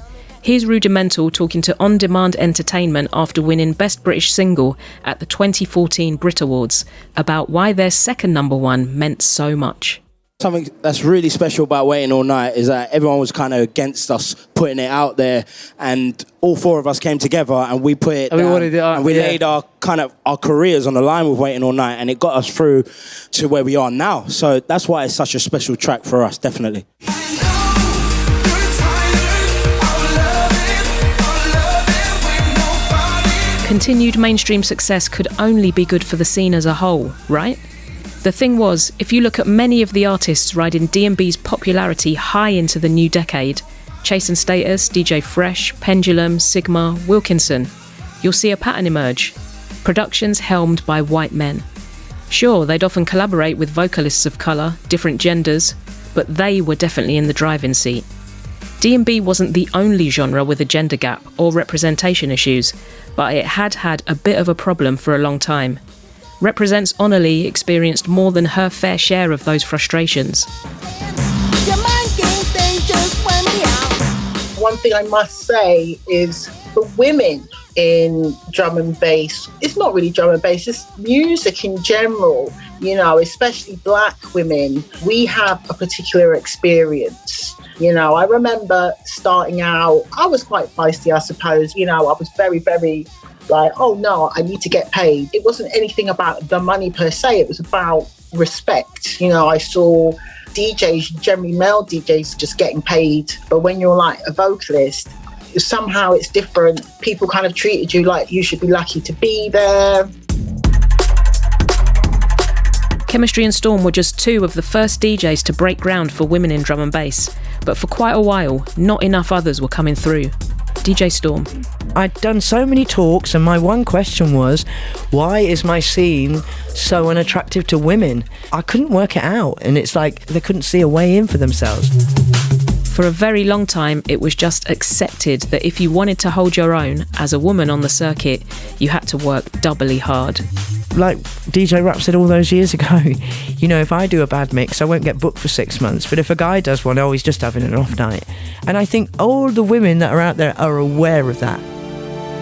Here's Rudimental talking to On Demand Entertainment after winning Best British Single at the 2014 Brit Awards about why their second number 1 meant so much. Something that's really special about Waiting All Night is that everyone was kind of against us putting it out there, and all 4 of us came together and we put it down, and we laid our careers on the line with Waiting All Night, and it got us through to where we are now. So that's why it's such a special track for us, definitely. Continued mainstream success could only be good for the scene as a whole, right? The thing was, if you look at many of the artists riding D&B's popularity high into the new decade, Chase and Status, DJ Fresh, Pendulum, Sigma, Wilkinson, you'll see a pattern emerge. Productions helmed by white men. Sure, they'd often collaborate with vocalists of colour, different genders, but they were definitely in the driving seat. D&B wasn't the only genre with a gender gap or representation issues, but it had a bit of a problem for a long time. Represents Onali experienced more than her fair share of those frustrations. One thing I must say is the women in drum and bass, it's not really drum and bass, it's music in general, you know, especially black women, we have a particular experience. You know, I remember starting out, I was quite feisty, I suppose. You know, I was very, very like, oh no, I need to get paid. It wasn't anything about the money per se, it was about respect. You know, I saw DJs, generally male DJs, just getting paid. But when you're like a vocalist, somehow it's different. People kind of treated you like you should be lucky to be there. Chemistry and Storm were just 2 of the first DJs to break ground for women in drum and bass, but for quite a while, not enough others were coming through. DJ Storm. I'd done so many talks, and my one question was, why is my scene so unattractive to women? I couldn't work it out, and it's like they couldn't see a way in for themselves. For a very long time, it was just accepted that if you wanted to hold your own as a woman on the circuit, you had to work doubly hard. Like DJ Rap said all those years ago, you know, if I do a bad mix, I won't get booked for 6 months. But if a guy does one, oh, he's just having an off night. And I think all the women that are out there are aware of that.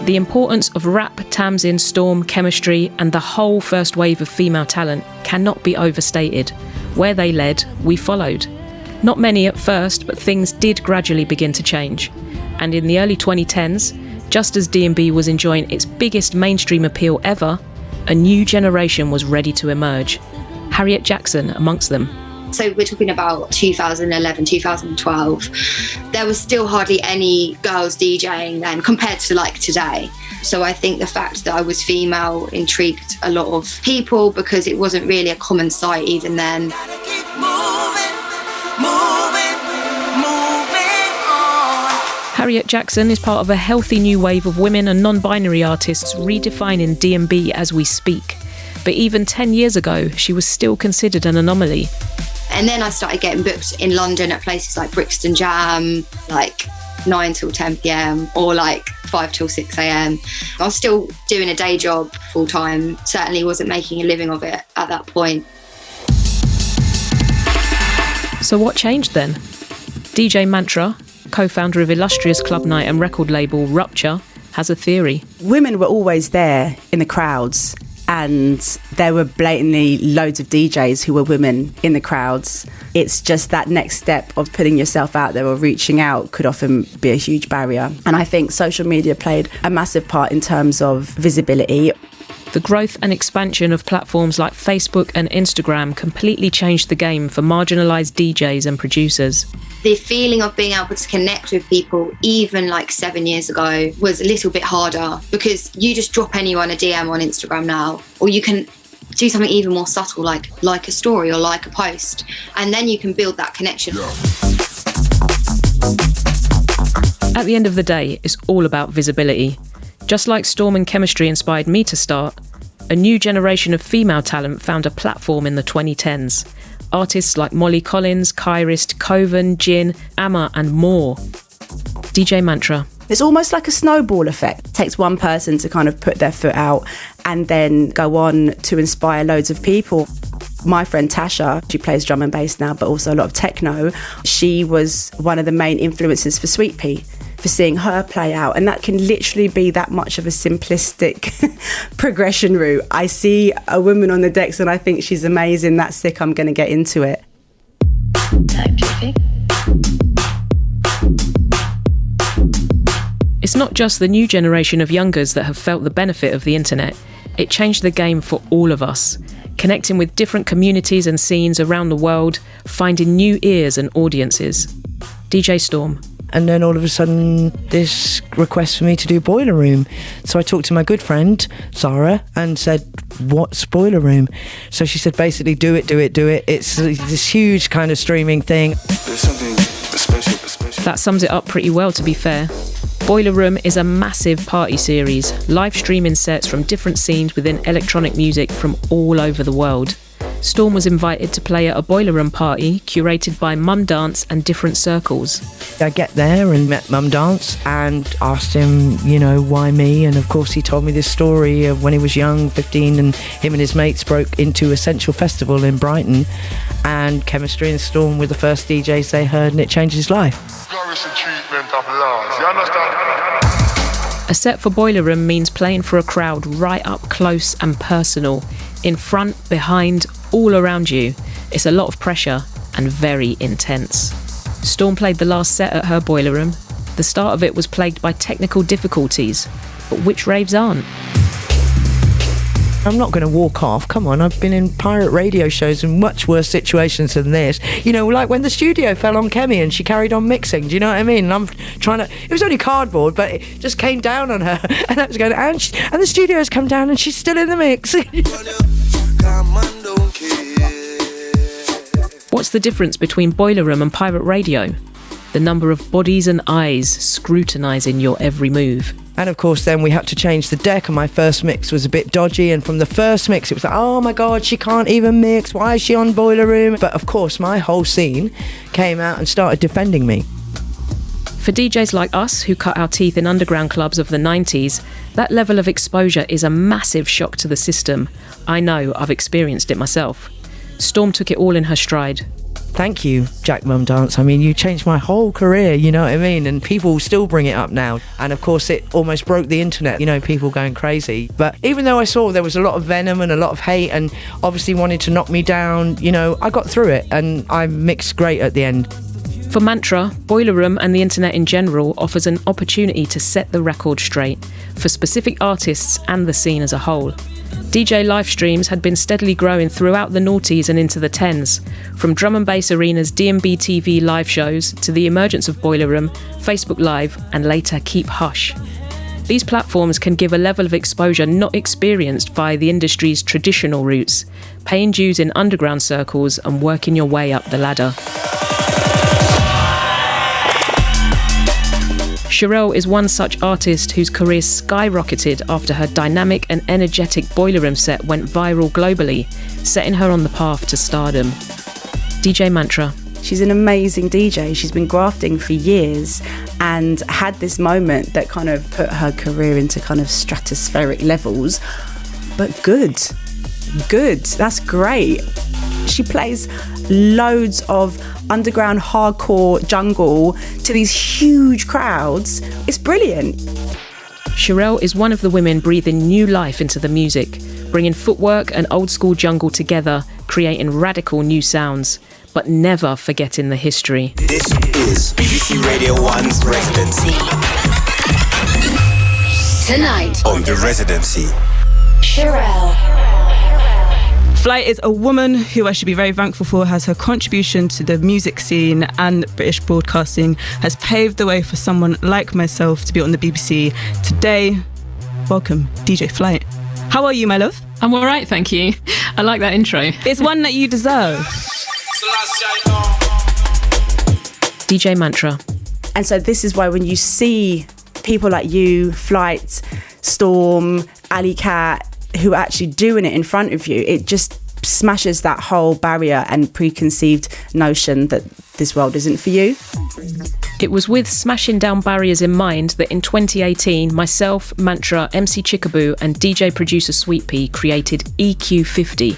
The importance of rap, Tamsin, Storm, Chemistry, and the whole first wave of female talent cannot be overstated. Where they led, we followed. Not many at first, but things did gradually begin to change. And in the early 2010s, just as D&B was enjoying its biggest mainstream appeal ever, a new generation was ready to emerge. Harriet Jackson amongst them. So we're talking about 2011, 2012. There was still hardly any girls DJing then compared to like today. So I think the fact that I was female intrigued a lot of people because it wasn't really a common sight even then. Harriet Jackson is part of a healthy new wave of women and non-binary artists redefining D&B as we speak. But even 10 years ago, she was still considered an anomaly. And then I started getting booked in London at places like Brixton Jam, like 9 till 10 p.m. or like 5 till 6 a.m. I was still doing a day job full time, certainly wasn't making a living of it at that point. So what changed then? DJ Mantra, co-founder of illustrious club night and record label Rupture, has a theory. Women were always there in the crowds, and there were blatantly loads of DJs who were women in the crowds. It's just that next step of putting yourself out there or reaching out could often be a huge barrier. And I think social media played a massive part in terms of visibility. The growth and expansion of platforms like Facebook and Instagram completely changed the game for marginalised DJs and producers. The feeling of being able to connect with people, even like 7 years ago, was a little bit harder because you just drop anyone a DM on Instagram now, or you can do something even more subtle, like a story or like a post, and then you can build that connection. At the end of the day, it's all about visibility. Just like Storm and Chemistry inspired me to start, a new generation of female talent found a platform in the 2010s. Artists like Molly Collins, Kyrist, Coven, Jin, Amma and more. DJ Mantra. It's almost like a snowball effect. It takes one person to kind of put their foot out and then go on to inspire loads of people. My friend Tasha, she plays drum and bass now, but also a lot of techno. She was one of the main influences for Sweet Pea, for seeing her play out. And that can literally be that much of a simplistic progression route. I see a woman on the decks and I think she's amazing. That's sick. I'm going to get into it. It's not just the new generation of youngers that have felt the benefit of the internet. It changed the game for all of us, connecting with different communities and scenes around the world, finding new ears and audiences. DJ Storm. And then all of a sudden, this request for me to do Boiler Room. So I talked to my good friend, Sarah, and said, what's Boiler Room? So she said, basically, do it. It's this huge kind of streaming thing. There's something special. That sums it up pretty well, to be fair. Boiler Room is a massive party series, live streaming sets from different scenes within electronic music from all over the world. Storm was invited to play at a Boiler Room party curated by Mum Dance and Different Circles. I get there and met Mum Dance and asked him, why me? And of course he told me this story of when he was young, 15, and him and his mates broke into Essential Festival in Brighton, and Chemistry and Storm were the first DJs they heard, and it changed his life. A set for Boiler Room means playing for a crowd right up close and personal, in front, behind, all around you. It's a lot of pressure and very intense. Storm played the last set at her Boiler Room. The start of it was plagued by technical difficulties, but which raves aren't? I'm not going to walk off. Come on, I've been in pirate radio shows in much worse situations than this. Like when the studio fell on Kemi and she carried on mixing. Do you know what I mean? And I'm trying to... It was only cardboard, but it just came down on her. And I was going, and the studio's come down and she's still in the mix. What's the difference between Boiler Room and pirate radio? The number of bodies and eyes scrutinising your every move. And of course then we had to change the deck, and my first mix was a bit dodgy, and from the first mix it was like, oh my god, she can't even mix, why is she on Boiler Room? But of course my whole scene came out and started defending me. For DJs like us who cut our teeth in underground clubs of the 90s, that level of exposure is a massive shock to the system. I know, I've experienced it myself. Storm took it all in her stride. Thank you, Jack Mum Dance. I mean, you changed my whole career, you know what I mean? And people still bring it up now. And of course, it almost broke the internet, people going crazy. But even though I saw there was a lot of venom and a lot of hate and obviously wanted to knock me down, I got through it and I mixed great at the end. For Mantra, Boiler Room and the internet in general offers an opportunity to set the record straight for specific artists and the scene as a whole. DJ live streams had been steadily growing throughout the noughties and into the 10s, from drum and bass arenas' D&B TV live shows to the emergence of Boiler Room, Facebook Live, and later Keep Hush. These platforms can give a level of exposure not experienced via the industry's traditional routes, paying dues in underground circles and working your way up the ladder. Sherelle is one such artist whose career skyrocketed after her dynamic and energetic Boiler Room set went viral globally, setting her on the path to stardom. DJ Mantra. She's an amazing DJ. She's been grafting for years and had this moment that kind of put her career into kind of stratospheric levels. But good. That's great. She plays loads of underground hardcore jungle to these huge crowds. It's brilliant. Sherelle is one of the women breathing new life into the music, bringing footwork and old school jungle together, creating radical new sounds, but never forgetting the history. This is BBC Radio 1's Residency. Tonight on The Residency. Sherelle. Flight is a woman who I should be very thankful for, as her contribution to the music scene and British broadcasting has paved the way for someone like myself to be on the BBC. Today, welcome, DJ Flight. How are you, my love? I'm all right, thank you. I like that intro. It's one that you deserve. DJ Mantra. And so this is why when you see people like you, Flight, Storm, Alley Cat, who are actually doing it in front of you, it just smashes that whole barrier and preconceived notion that this world isn't for you. It was with smashing down barriers in mind that in 2018, myself, Mantra, MC Chickaboo and DJ producer Sweet Pea created EQ50,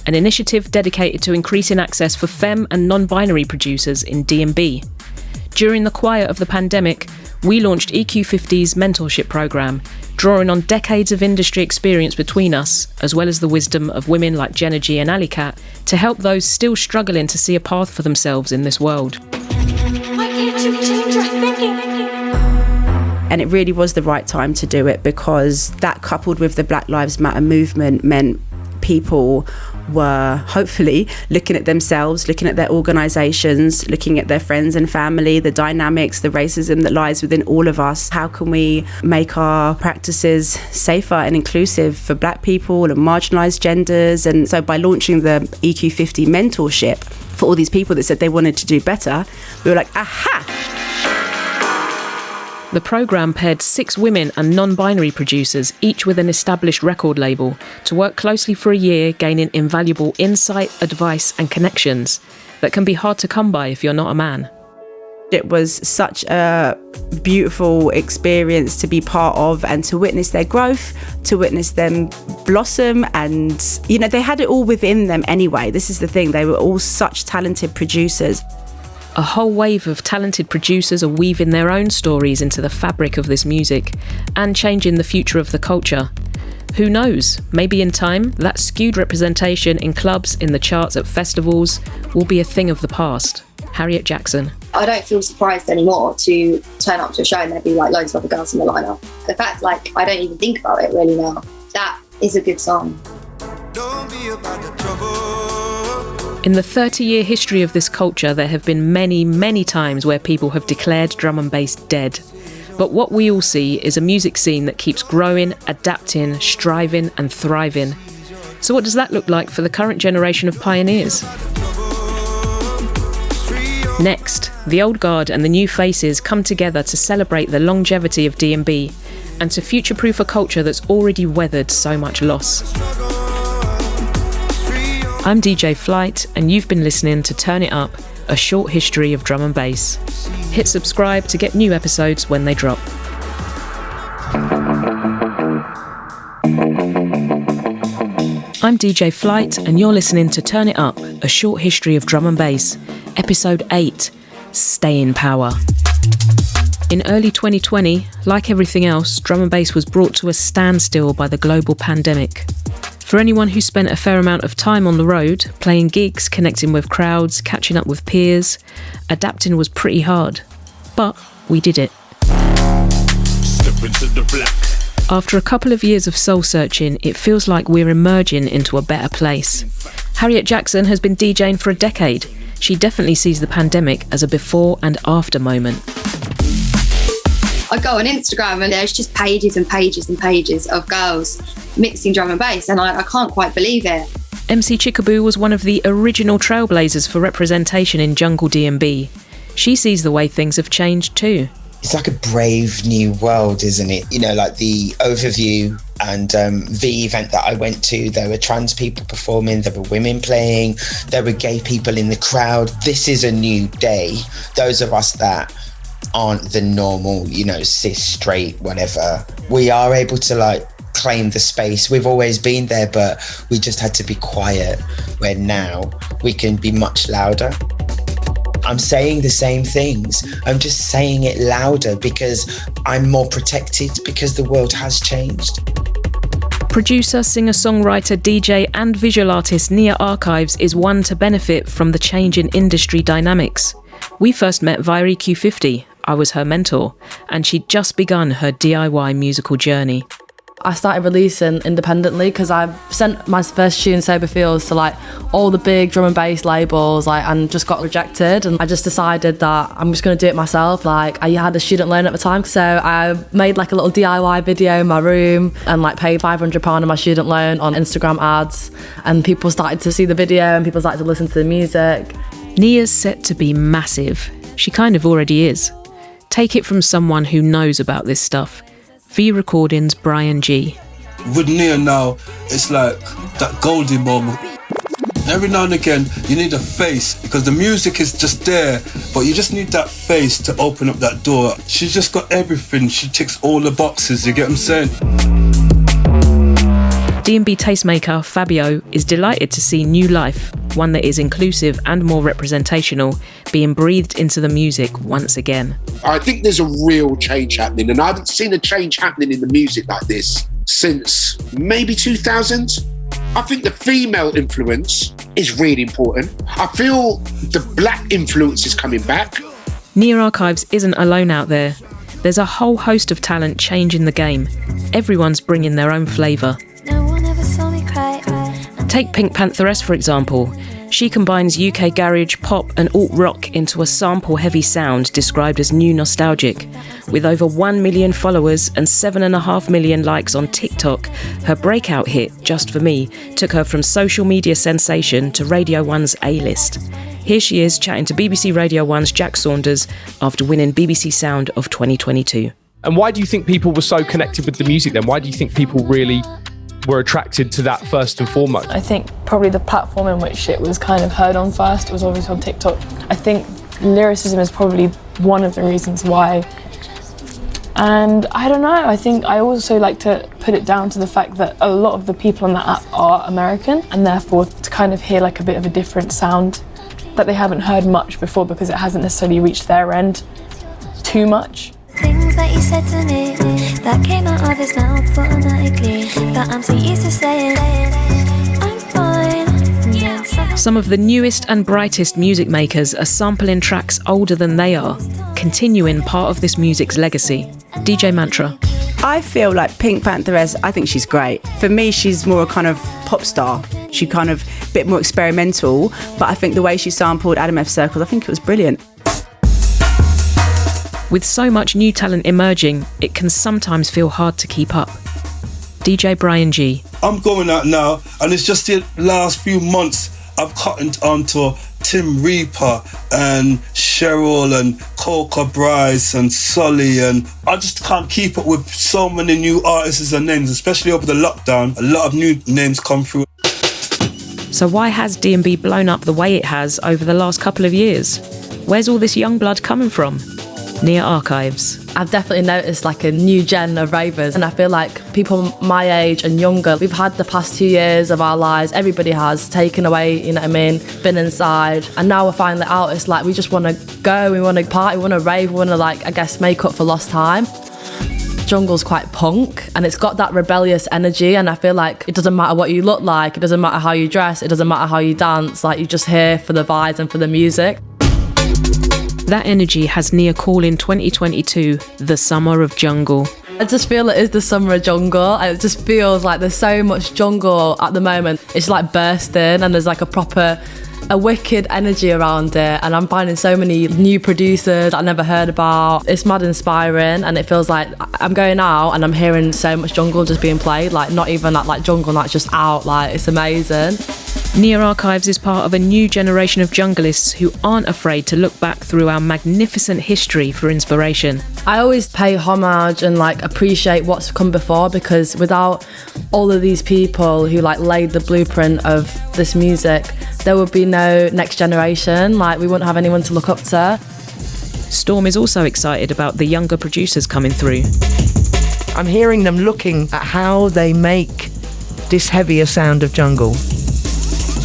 an initiative dedicated to increasing access for femme and non-binary producers in D&B. During the quiet of the pandemic, we launched EQ50's mentorship programme, drawing on decades of industry experience between us, as well as the wisdom of women like Jenna G and Alley Cat, to help those still struggling to see a path for themselves in this world. Why can't you change your thinking? And it really was the right time to do it, because that, coupled with the Black Lives Matter movement, meant people were hopefully looking at themselves, looking at their organisations, looking at their friends and family, the dynamics, the racism that lies within all of us. How can we make our practices safer and inclusive for Black people and marginalised genders? And so by launching the EQ50 mentorship for all these people that said they wanted to do better, we were like, aha! The programme paired 6 women and non-binary producers, each with an established record label, to work closely for a year, gaining invaluable insight, advice and connections that can be hard to come by if you're not a man. It was such a beautiful experience to be part of and to witness their growth, to witness them blossom. And, you know, they had it all within them anyway. This is the thing. They were all such talented producers. A whole wave of talented producers are weaving their own stories into the fabric of this music and changing the future of the culture. Who knows, maybe in time, that skewed representation in clubs, in the charts, at festivals will be a thing of the past. Harriet Jackson. I don't feel surprised anymore to turn up to a show and there'd be like loads of other girls in the lineup. The fact, like, I don't even think about it really now. That is a good song. Don't be about the trouble. In the 30-year history of this culture, there have been many, many times where people have declared drum and bass dead. But what we all see is a music scene that keeps growing, adapting, striving and thriving. So what does that look like for the current generation of pioneers? Next, the old guard and the new faces come together to celebrate the longevity of D&B and to future-proof a culture that's already weathered so much loss. I'm DJ Flight, and you've been listening to Turn It Up, a short history of drum and bass. Hit subscribe to get new episodes when they drop. I'm DJ Flight, and you're listening to Turn It Up, a short history of drum and bass, episode 8, Stay in Power. In early 2020, like everything else, drum and bass was brought to a standstill by the global pandemic. For anyone who spent a fair amount of time on the road, playing gigs, connecting with crowds, catching up with peers, adapting was pretty hard. But we did it. Step into the black. After a couple of years of soul searching, it feels like we're emerging into a better place. Harriet Jackson has been DJing for a decade. She definitely sees the pandemic as a before and after moment. I go on Instagram and there's just pages and pages and pages of girls mixing drum and bass, and I can't quite believe it. MC Chickaboo was one of the original trailblazers for representation in jungle D&B. She sees the way things have changed too. It's like a brave new world, isn't it? You know, like the overview and the event that I went to, there were trans people performing, there were women playing, there were gay people in the crowd. This is a new day. Those of us that aren't the normal, you know, cis, straight, whatever, we are able to like claim the space. We've always been there, but we just had to be quiet, where now we can be much louder. I'm saying the same things. I'm just saying it louder because I'm more protected, because the world has changed. Producer, singer-songwriter, DJ and visual artist Nia Archives is one to benefit from the change in industry dynamics. We first met via EQ50. I was her mentor, and she'd just begun her DIY musical journey. I started releasing independently because I sent my first tune, Sober Feels, to like all the big drum and bass labels, like, and just got rejected. And I just decided that I'm just going to do it myself. Like, I had a student loan at the time, so I made like a little DIY video in my room and like paid £500 on my student loan on Instagram ads, and people started to see the video and people started to listen to the music. Nia's set to be massive. She kind of already is. Take it from someone who knows about this stuff. V Recordings, Brian G. With Nia now, it's like that golden moment. Every now and again, you need a face because the music is just there, but you just need that face to open up that door. She's just got everything. She ticks all the boxes, you get what I'm saying? D&B tastemaker Fabio is delighted to see new life, one that is inclusive and more representational, being breathed into the music once again. I think there's a real change happening, and I haven't seen a change happening in the music like this since maybe 2000. I think the female influence is really important. I feel the black influence is coming back. Nia Archives isn't alone out there. There's a whole host of talent changing the game. Everyone's bringing their own flavour. Take Pink Pantheress, for example. She combines UK garage, pop and alt-rock into a sample-heavy sound described as new nostalgic. With over 1 million followers and 7.5 million likes on TikTok, her breakout hit, Just For Me, took her from social media sensation to Radio 1's A-list. Here she is chatting to BBC Radio 1's Jack Saunders after winning BBC Sound of 2022. And why do you think people were so connected with the music then? Why do you think people really were attracted to that first and foremost? I think probably the platform in which it was kind of heard on first was obviously on TikTok. I think lyricism is probably one of the reasons why. And I don't know, I think I also like to put it down to the fact that a lot of the people on that app are American, and therefore to kind of hear like a bit of a different sound that they haven't heard much before because it hasn't necessarily reached their end too much. Things that you said to me that came out of his mouth automatically, that I'm so used to saying I'm fine. Yeah. Some of the newest and brightest music makers are sampling tracks older than they are, continuing part of this music's legacy. DJ Mantra. I feel like Pink Pantheress, I think she's great. For me, she's more a kind of pop star. She kind of a bit more experimental, but I think the way she sampled Adam F. Circles, I think it was brilliant. With so much new talent emerging, it can sometimes feel hard to keep up. DJ Brian G. I'm going out now, and it's just the last few months I've cottoned onto Tim Reaper and Cheryl and Coca Bryce and Sully, and I just can't keep up with so many new artists and names, especially over the lockdown. A lot of new names come through. So why has D&B blown up the way it has over the last couple of years? Where's all this young blood coming from? Nia Archives. I've definitely noticed like a new gen of ravers, and I feel like people my age and younger, we've had the past 2 years of our lives, everybody has taken away, you know what I mean, been inside, and now we're finally out. It's like we just want to go, we want to party, we want to rave, we want to like, I guess, make up for lost time. Jungle's quite punk and it's got that rebellious energy, and I feel like it doesn't matter what you look like, it doesn't matter how you dress, it doesn't matter how you dance, like you're just here for the vibes and for the music. That energy has Nia calling 2022 the summer of jungle. I just feel it is the summer of jungle. It just feels like there's so much jungle at the moment. It's like bursting, and there's like a wicked energy around it, and I'm finding so many new producers I never heard about. It's mad inspiring, and it feels like I'm going out and I'm hearing so much jungle just being played, like not even like jungle nights, just out, like it's amazing. Nia Archives is part of a new generation of junglists who aren't afraid to look back through our magnificent history for inspiration. I always pay homage and like appreciate what's come before, because without all of these people who like laid the blueprint of this music, there would be no next generation. Like we wouldn't have anyone to look up to. Storm is also excited about the younger producers coming through. I'm hearing them looking at how they make this heavier sound of jungle.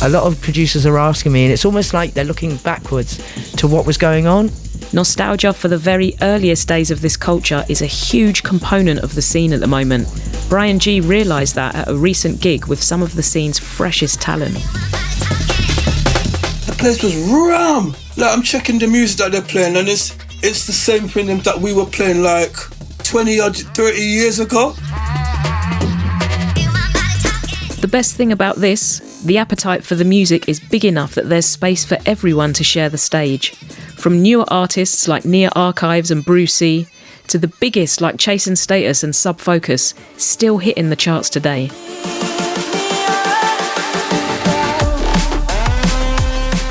A lot of producers are asking me, and it's almost like they're looking backwards to what was going on. Nostalgia for the very earliest days of this culture is a huge component of the scene at the moment. Brian G realised that at a recent gig with some of the scene's freshest talent. The place was ram. Like I'm checking the music that they're playing, and it's the same thing that we were playing like 20 or 30 years ago. best thing about this, the appetite for the music is big enough that there's space for everyone to share the stage. From newer artists like Near Archives and Brucey, to the biggest like Chase and Status and Sub Focus, still hitting the charts today.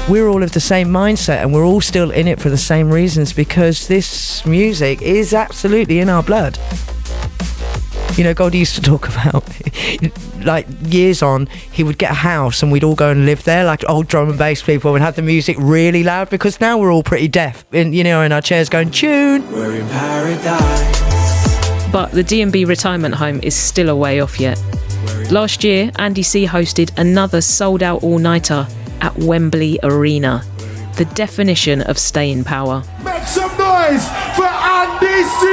We're all of the same mindset and we're all still in it for the same reasons, because this music is absolutely in our blood. You know, Goldie used to talk about, like, years on, he would get a house and we'd all go and live there, like old drum and bass people, and have the music really loud, because now we're all pretty deaf, in our chairs going, tune! We're in paradise. But the D&B retirement home is still a way off yet. Last year, Andy C hosted another sold-out all-nighter at Wembley Arena. The definition of staying power. Make some noise for Andy C!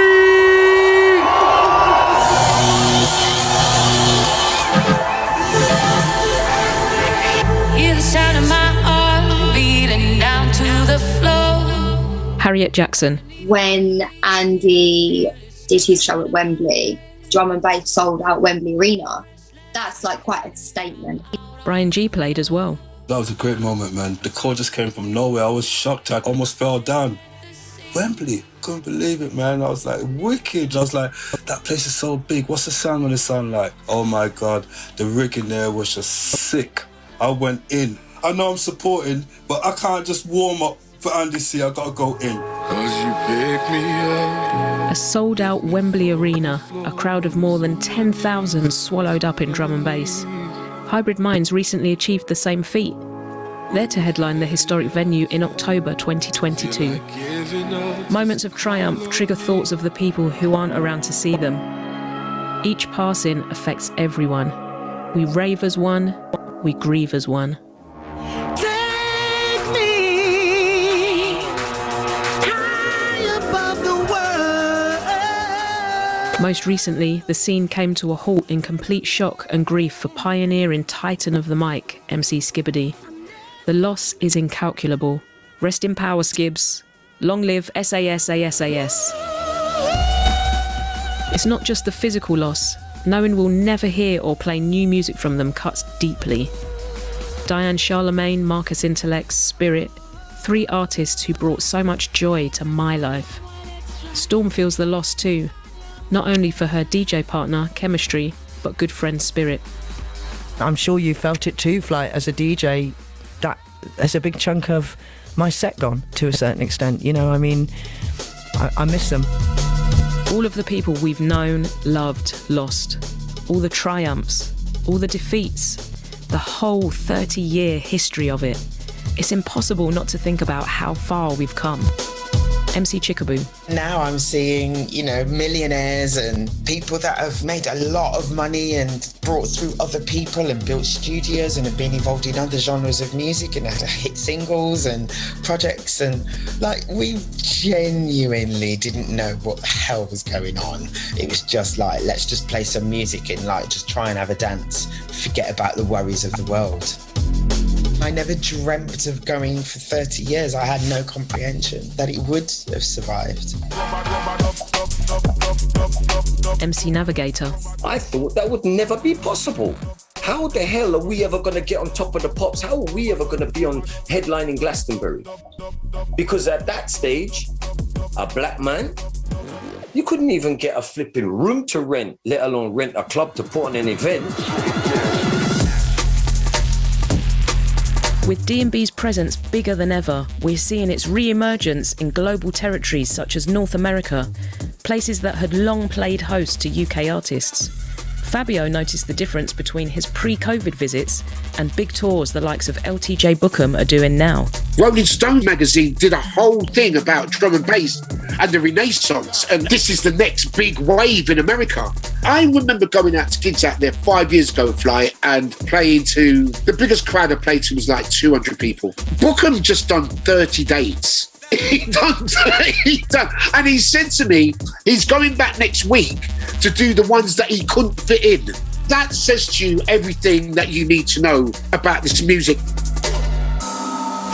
Hear the sound of my heart beating down to the floor. Harriet Jackson. When Andy did his show at Wembley, drum and bass sold out Wembley Arena. That's like quite a statement. Brian G played as well. That was a great moment, man. The call just came from nowhere. I was shocked. I almost fell down. Wembley, couldn't believe it, man. I was like, wicked. I was like, that place is so big. What's the sound gonna sound like? Oh my God, the rig in there was just sick. I went in. I know I'm supporting, but I can't just warm up for Andy C. I gotta go in. 'Cause you pick me up. A sold-out Wembley Arena, a crowd of more than 10,000 swallowed up in drum and bass. Hybrid Minds recently achieved the same feat. They're to headline the historic venue in October 2022. Moments of triumph trigger thoughts of the people who aren't around to see them. Each passing affects everyone. We rave as one, we grieve as one. Take me high above the world. Most recently, the scene came to a halt in complete shock and grief for pioneering titan of the mic, MC Skibbity. The loss is incalculable. Rest in power, Skibbs. Long live SAS. It's not just the physical loss. Knowing we'll never hear or play new music from them cuts deeply. Diane Charlemagne, Marcus Intellects, Spirit, 3 artists who brought so much joy to my life. Storm feels the loss too, not only for her DJ partner, Chemistry, but good friend Spirit. I'm sure you felt it too, Flight, as a DJ. There's a big chunk of my set gone to a certain extent. I miss them. All of the people we've known, loved, lost. All the triumphs, all the defeats, the whole 30-year history of it. It's impossible not to think about how far we've come. MC Chickaboo. Now I'm seeing, millionaires and people that have made a lot of money and brought through other people and built studios and have been involved in other genres of music and had hit singles and projects, and we genuinely didn't know what the hell was going on. It was just like, let's just play some music and just try and have a dance, forget about the worries of the world. I never dreamt of going for 30 years. I had no comprehension that it would have survived. MC Navigator. I thought that would never be possible. How the hell are we ever going to get on top of the pops? How are we ever going to be on headlining Glastonbury? Because at that stage, a black man, you couldn't even get a flipping room to rent, let alone rent a club to put on an event. With D&B's presence bigger than ever, we're seeing its re-emergence in global territories such as North America, places that had long played host to UK artists. Fabio noticed the difference between his pre-COVID visits and big tours the likes of LTJ Bookham are doing now. Rolling Stone magazine did a whole thing about drum and bass and the Renaissance, and this is the next big wave in America. I remember going out to gigs out there 5 years ago, Fly, and playing to, the biggest crowd I played to was like 200 people. Bookham just done 30 dates. He done, and he said to me, he's going back next week to do the ones that he couldn't fit in. That says to you everything that you need to know about this music.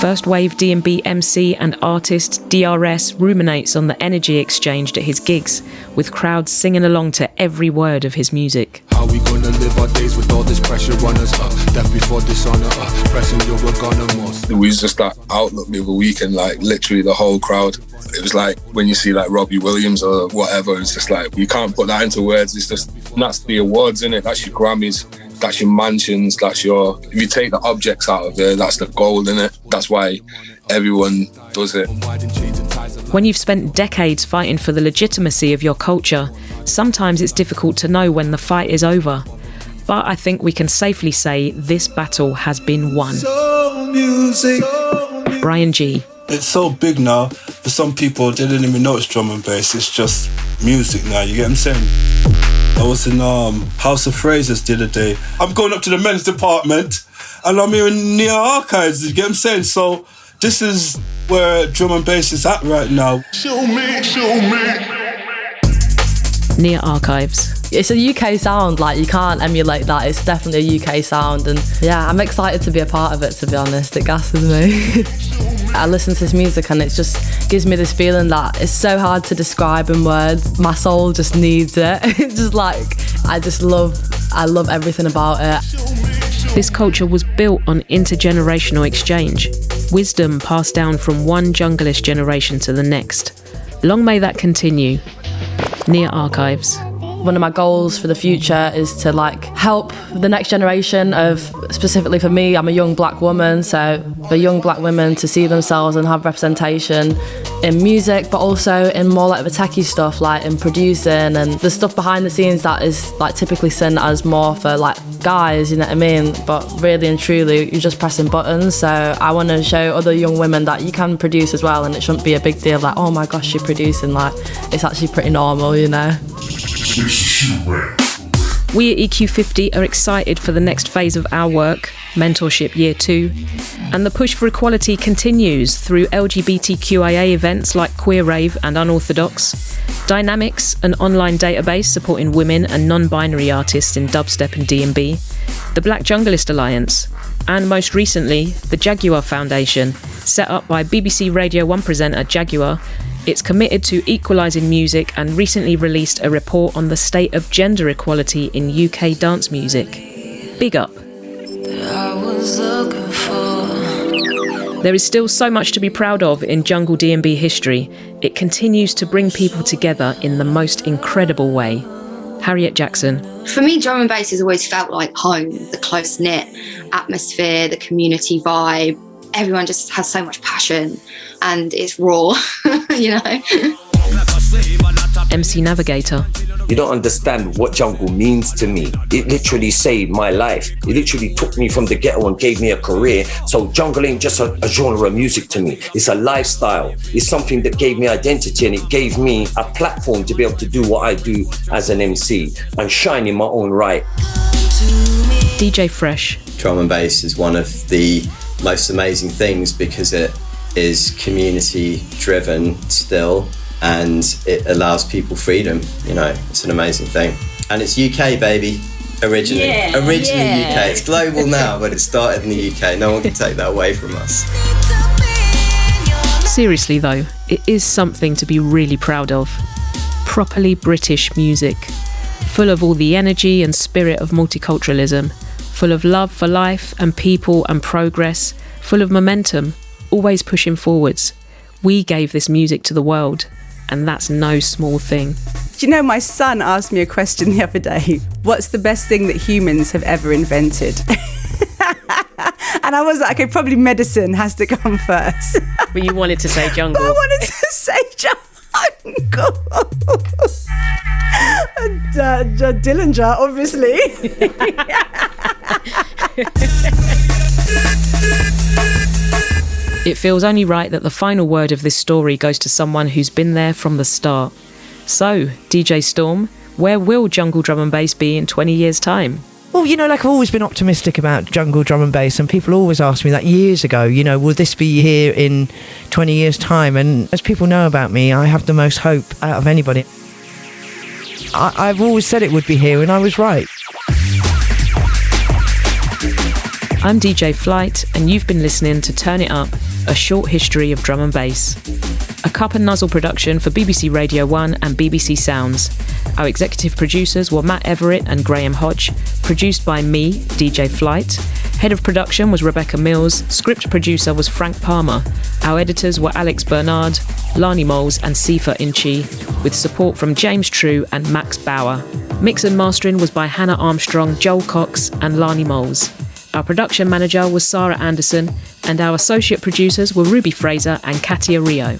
First wave D&B MC and artist DRS ruminates on the energy exchanged at his gigs, with crowds singing along to every word of his music. How we gonna gonna live our days with all this pressure on us. Death before dishonor, pressing you, we're gonna most. It was just that outlook the other weekend, like literally the whole crowd. It was like when you see like Robbie Williams or whatever, it's just like, you can't put that into words. It's just, that's the awards, innit? That's your Grammys, that's your mansions, that's your, if you take the objects out of there, that's the gold, innit? That's why everyone does it. When you've spent decades fighting for the legitimacy of your culture, sometimes it's difficult to know when the fight is over. But I think we can safely say this battle has been won. Brian G. It's so big now, for some people, they didn't even know it's drum and bass. It's just music now, you get what I'm saying? I was in House of Frasers the other day. I'm going up to the men's department, and I'm hearing Nia Archives, you get what I'm saying? So this is where drum and bass is at right now. Show me. Nia Archives. It's a UK sound, like you can't emulate that. It's definitely a UK sound, and yeah, I'm excited to be a part of it, to be honest. It gasses me. I listen to this music and it just gives me this feeling that it's so hard to describe in words. My soul just needs it. It's just like, I love everything about it. This culture was built on intergenerational exchange, wisdom passed down from one junglist generation to the next. Long may that continue. Nia Archives. One of my goals for the future is to help the next generation of, specifically for me, I'm a young black woman, so for young black women to see themselves and have representation in music, but also in more like the techie stuff, like in producing and the stuff behind the scenes that is typically seen as more for guys, you know what I mean? But really and truly, you're just pressing buttons. So I want to show other young women that you can produce as well, and it shouldn't be a big deal oh my gosh, you're producing. It's actually pretty normal, you know? We at EQ50 are excited for the next phase of our work, Mentorship Year 2, and the push for equality continues through LGBTQIA events like Queer Rave and Unorthodox, Dynamics, an online database supporting women and non-binary artists in dubstep and D&B, the Black Junglist Alliance, and most recently, the Jaguar Foundation, set up by BBC Radio 1 presenter Jaguar. It's committed to equalising music and recently released a report on the state of gender equality in UK dance music. Big up. There is still so much to be proud of in jungle D&B history. It continues to bring people together in the most incredible way. Harriet Jackson. For me, drum and bass has always felt like home, the close-knit atmosphere, the community vibe. Everyone just has so much passion and it's raw, you know. MC Navigator. You don't understand what jungle means to me. It literally saved my life. It literally took me from the ghetto and gave me a career. So jungle ain't just a genre of music to me. It's a lifestyle. It's something that gave me identity, and it gave me a platform to be able to do what I do as an MC and shine in my own right. DJ Fresh. Drum and bass is one of the most amazing things because it is community driven still, and it allows people freedom. You know, it's an amazing thing. And it's UK, baby. Originally UK. It's global now, but it started in the UK. No one can take that away from us. Seriously though, it is something to be really proud of. Properly British music, full of all the energy and spirit of multiculturalism, full of love for life and people and progress, full of momentum, always pushing forwards. We gave this music to the world, and that's no small thing. Do you know, my son asked me a question the other day. What's the best thing that humans have ever invented? And I was like, okay, probably medicine has to come first. But you wanted to say jungle. I wanted to say jungle. Dillinger, obviously. It feels only right that the final word of this story goes to someone who's been there from the start. So, DJ Storm, where will jungle drum and bass be in 20 years' time? Well, you know, I've always been optimistic about jungle drum and bass, and people always asked me that years ago, you know, will this be here in 20 years' time? And as people know about me, I have the most hope out of anybody. I've always said it would be here, and I was right. I'm DJ Flight, and you've been listening to Turn It Up, A Short History of Drum and Bass. A Cup and Nuzzle production for BBC Radio 1 and BBC Sounds. Our executive producers were Matt Everett and Graham Hodge. Produced by me, DJ Flight. Head of production was Rebecca Mills. Script producer was Frank Palmer. Our editors were Alex Bernard, Lani Moles and Sifa Inchi, with support from James True and Max Bauer. Mix and mastering was by Hannah Armstrong, Joel Cox and Lani Moles. Our production manager was Sarah Anderson, and our associate producers were Ruby Fraser and Katia Rio.